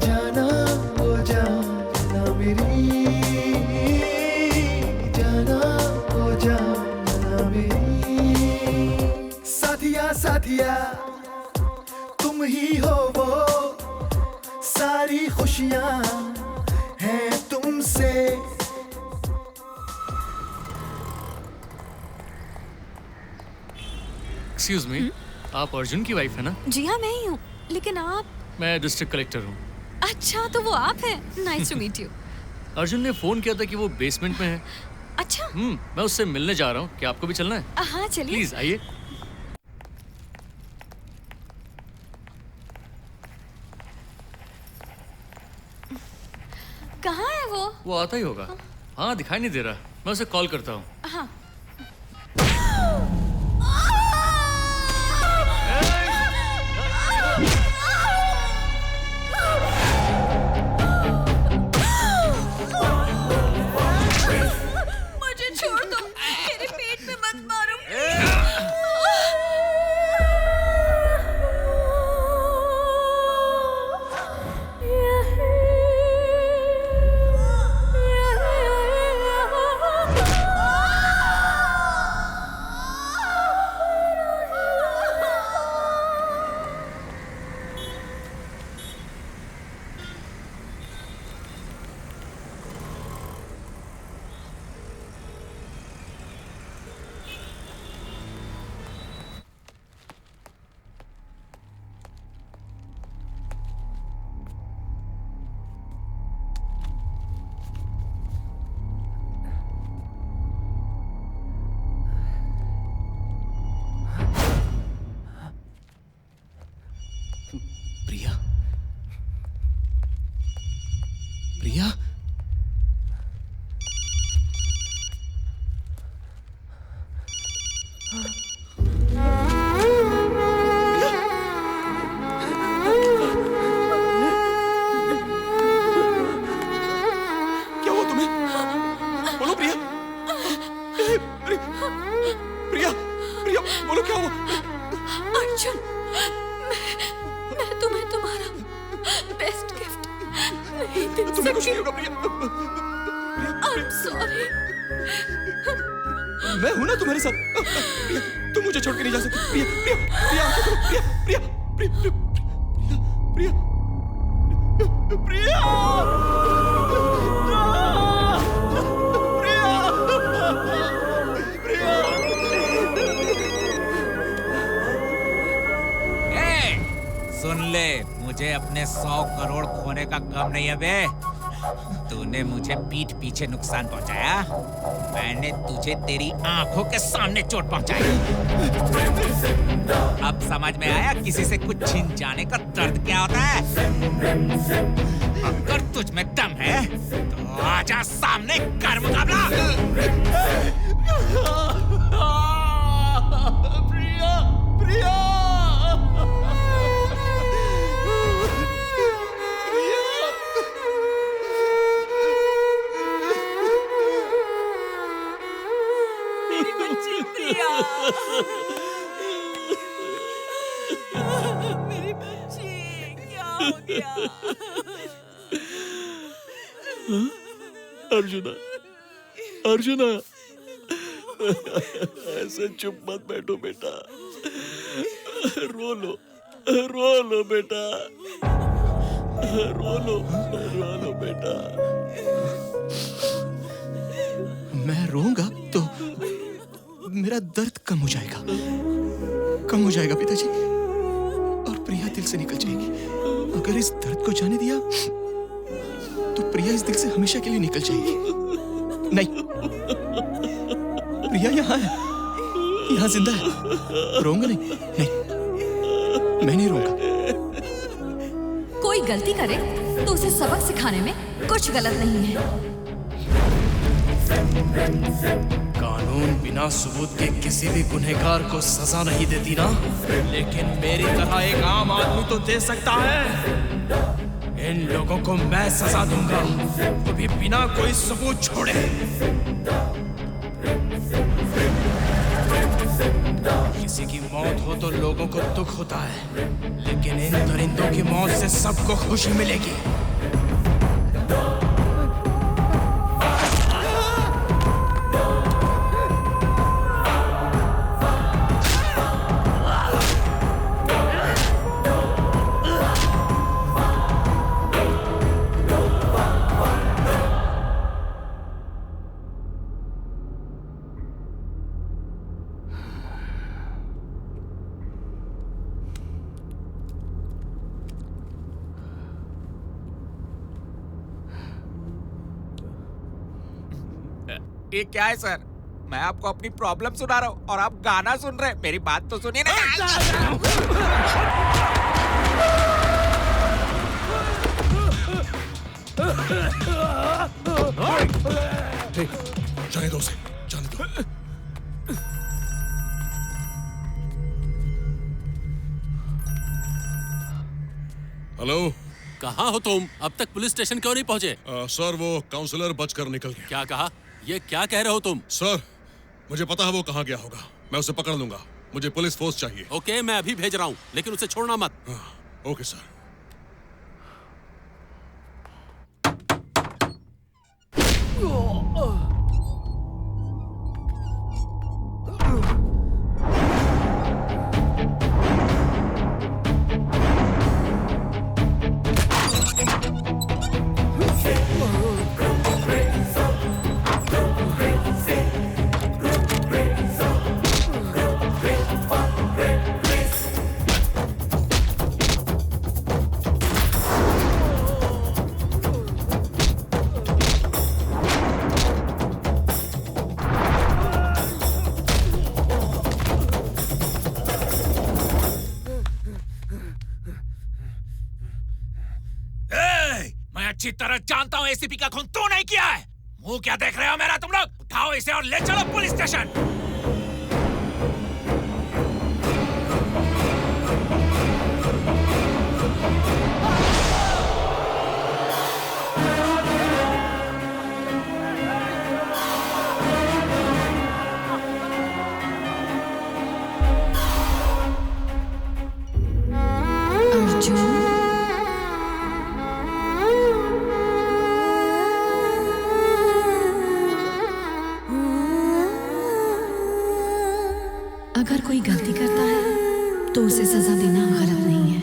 जाना ओ जाना मेरी, जाना ओ जाना मेरी। साथिया साथिया तुम ही हो वो, सारी खुशियाँ हैं तुमसे। एक्सक्यूज मी, आप अर्जुन की वाइफ है ना? जी हाँ, मैं ही हूँ। लेकिन आप? मैं डिस्ट्रिक्ट कलेक्टर हूँ। अच्छा, तो वो आप हैं। Nice to meet you. Arjun ने फोन किया था कि वो बेसमेंट में है। अच्छा। मैं उससे मिलने जा रहा हूँ। क्या आपको भी चलना है? हाँ, चलिए। प्लीज आइए। कहाँ है वो? वो आता ही होगा। हाँ, दिखाई नहीं दे रहा। मैं उसे कॉल करता हूँ। हाँ। मुझे छोड़ दो, मेरे पेट में मत मारो। प्रिया, प्रिया, क्या हुआ तुम्हें? बोलो प्रिया। प्रिया, प्रिया, बोलो क्या हुआ? अर्जुन, मैं तुम्हें तुम्हारा बेस्ट गिफ्ट नहीं दे सकती। तुम्हें कुछ नहीं होगा प्रिया। I'm sorry। मैं हूं ना तुम्हारे साथ। प्रिया, तुम मुझे छोड़ के नहीं जा सकती। प्रिया, प्रिया, प्रिया, आंखें खोलो। प्रिया, प्रिया, प्रिया, प्रिया, प्रिया, प्रिया, सुन ले, मुझे अपने 100 करोड़ खोने का गम नहीं है बे। तूने मुझे पीठ पीछे नुकसान पहुंचाया, मैंने तुझे तेरी आंखों के सामने चोट पहुंचाई। अब समझ में आया किसी से कुछ छीन जाने का दर्द क्या होता है? अगर तुझ में दम है तो आजा सामने कर मुकाबला। प्रिया, प्रिया, मेरी बच्ची प्रिया, मेरी बच्ची, क्या हो गया? अर्जुना, अर्जुना, ऐसे चुप मत बैठो बेटा, रो लो बेटा, रो लो बेटा। मैं रोऊंगा तो मेरा दर्द कम हो जाएगा पिताजी, और प्रिया दिल से निकल जाएगी। अगर इस दर्द को जाने दिया तो प्रिया इस दिल से हमेशा के लिए निकल जाएगी। नहीं, प्रिया यहाँ है, यहाँ जिंदा है। रोऊंगा नहीं, मैं नहीं रोऊंगा। कोई गलती करे तो उसे सबक सिखाने में कुछ गलत नहीं है। कानून बिना सबूत के किसी भी गुनहगार को सजा नहीं देती ना, लेकिन मेरी तरह एक आम आदमी तो दे सकता है। इन लोगों को मैं सजा दूंगा, वो भी बिना कोई सबूत छोड़े। किसी की मौत हो तो लोगों को दुख होता है, लेकिन इन दरिंदों की मौत से सबको खुशी मिलेगी। ये क्या है सर? मैं आपको अपनी प्रॉब्लम सुना रहा हूँ और आप गाना सुन रहे हैं। मेरी बात तो सुनिए ना। जाने दो उसे, जाने दो। हेलो, कहाँ हो तुम? अब तक पुलिस स्टेशन क्यों नहीं पहुँचे? सर वो काउंसलर बचकर निकल गया। क्या कहा? ये क्या कह रहे हो तुम? सर मुझे पता है वो कहाँ गया होगा, मैं उसे पकड़ लूंगा। मुझे पुलिस फोर्स चाहिए। ओके, मैं अभी भेज रहा हूँ, लेकिन उसे छोड़ना मत। Okay sir. अच्छी तरह जानता हूँ एसीपी का खून तू नहीं किया है। मुंह क्या देख रहे हो मेरा तुम लोग? उठाओ इसे और ले चलो पुलिस स्टेशन। अगर कोई गलती करता है तो उसे सजा देना गलत नहीं है।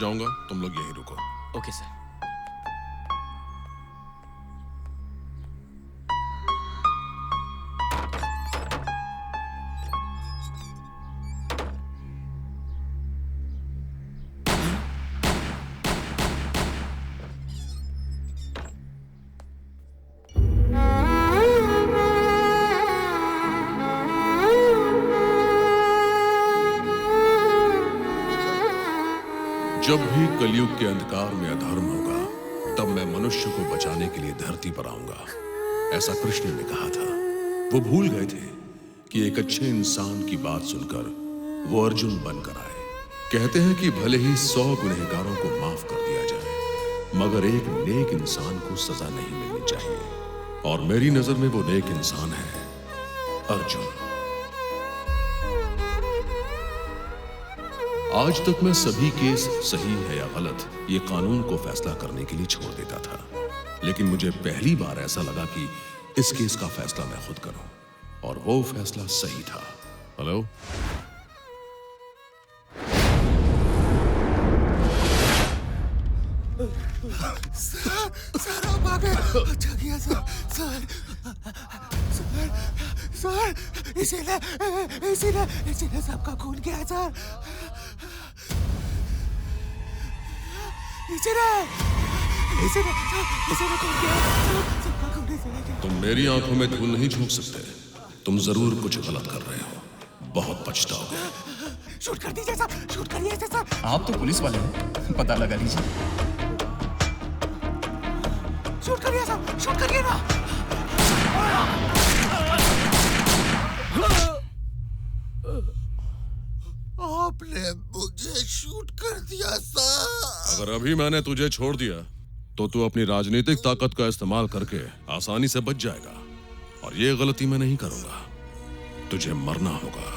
जाऊंगा, तुम लोग यहीं रुको। Okay sir. जब भी कलयुग के अंधकार में अधर्म होगा, तब मैं मनुष्य को बचाने के लिए धरती पर आऊंगा, ऐसा कृष्ण ने कहा था। वो भूल गए थे कि एक अच्छे इंसान की बात सुनकर वो अर्जुन बनकर आए। कहते हैं कि भले ही 100 गुनहगारों को माफ कर दिया जाए, मगर एक नेक इंसान को सजा नहीं मिलनी चाहिए, और मेरी नजर में वो नेक इंसान है अर्जुन। आज तक मैं सभी केस सही है या गलत ये कानून को फैसला करने के लिए छोड़ देता था, लेकिन मुझे पहली बार ऐसा लगा कि इस केस का फैसला मैं खुद करूं, और वो फैसला सही था। हेलो, सर आप आ गए। अच्छा किया सर। सर इसीलिए सबका खून किया है सर। इसीलिए खून किया सबका खून इसीलिए। तुम मेरी आंखों में धूल नहीं झोंक सकते। तुम जरूर कुछ गलत कर रहे हो, बहुत पछताओगे। शूट कर दीजिए सर, शूट करिए सर। आप तो पुलिस वाले हैं, पता लगा लीजिए। शूट करिए सर, शूट करिए ना। आपने मुझे शूट कर दिया सर। अगर अभी मैंने तुझे छोड़ दिया तो तू अपनी राजनीतिक ताकत का इस्तेमाल करके आसानी से बच जाएगा, और ये गलती मैं नहीं करूंगा। तुझे मरना होगा।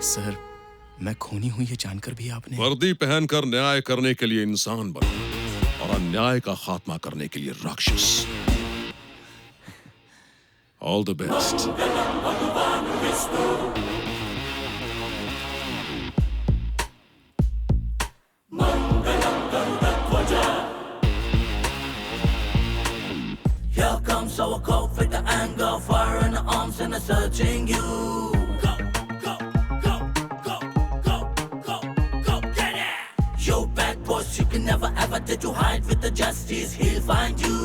सर, मैं खूनी हूं ये जानकर भी आपने। वर्दी पहनकर न्याय करने के लिए इंसान बनो, और अन्याय का खात्मा करने के लिए राक्षस। All the best. Here comes our cult with the anger, fire in the arms and they're searching you. Yo, bad boss, you can never ever dare to hide with the justice, he'll find you.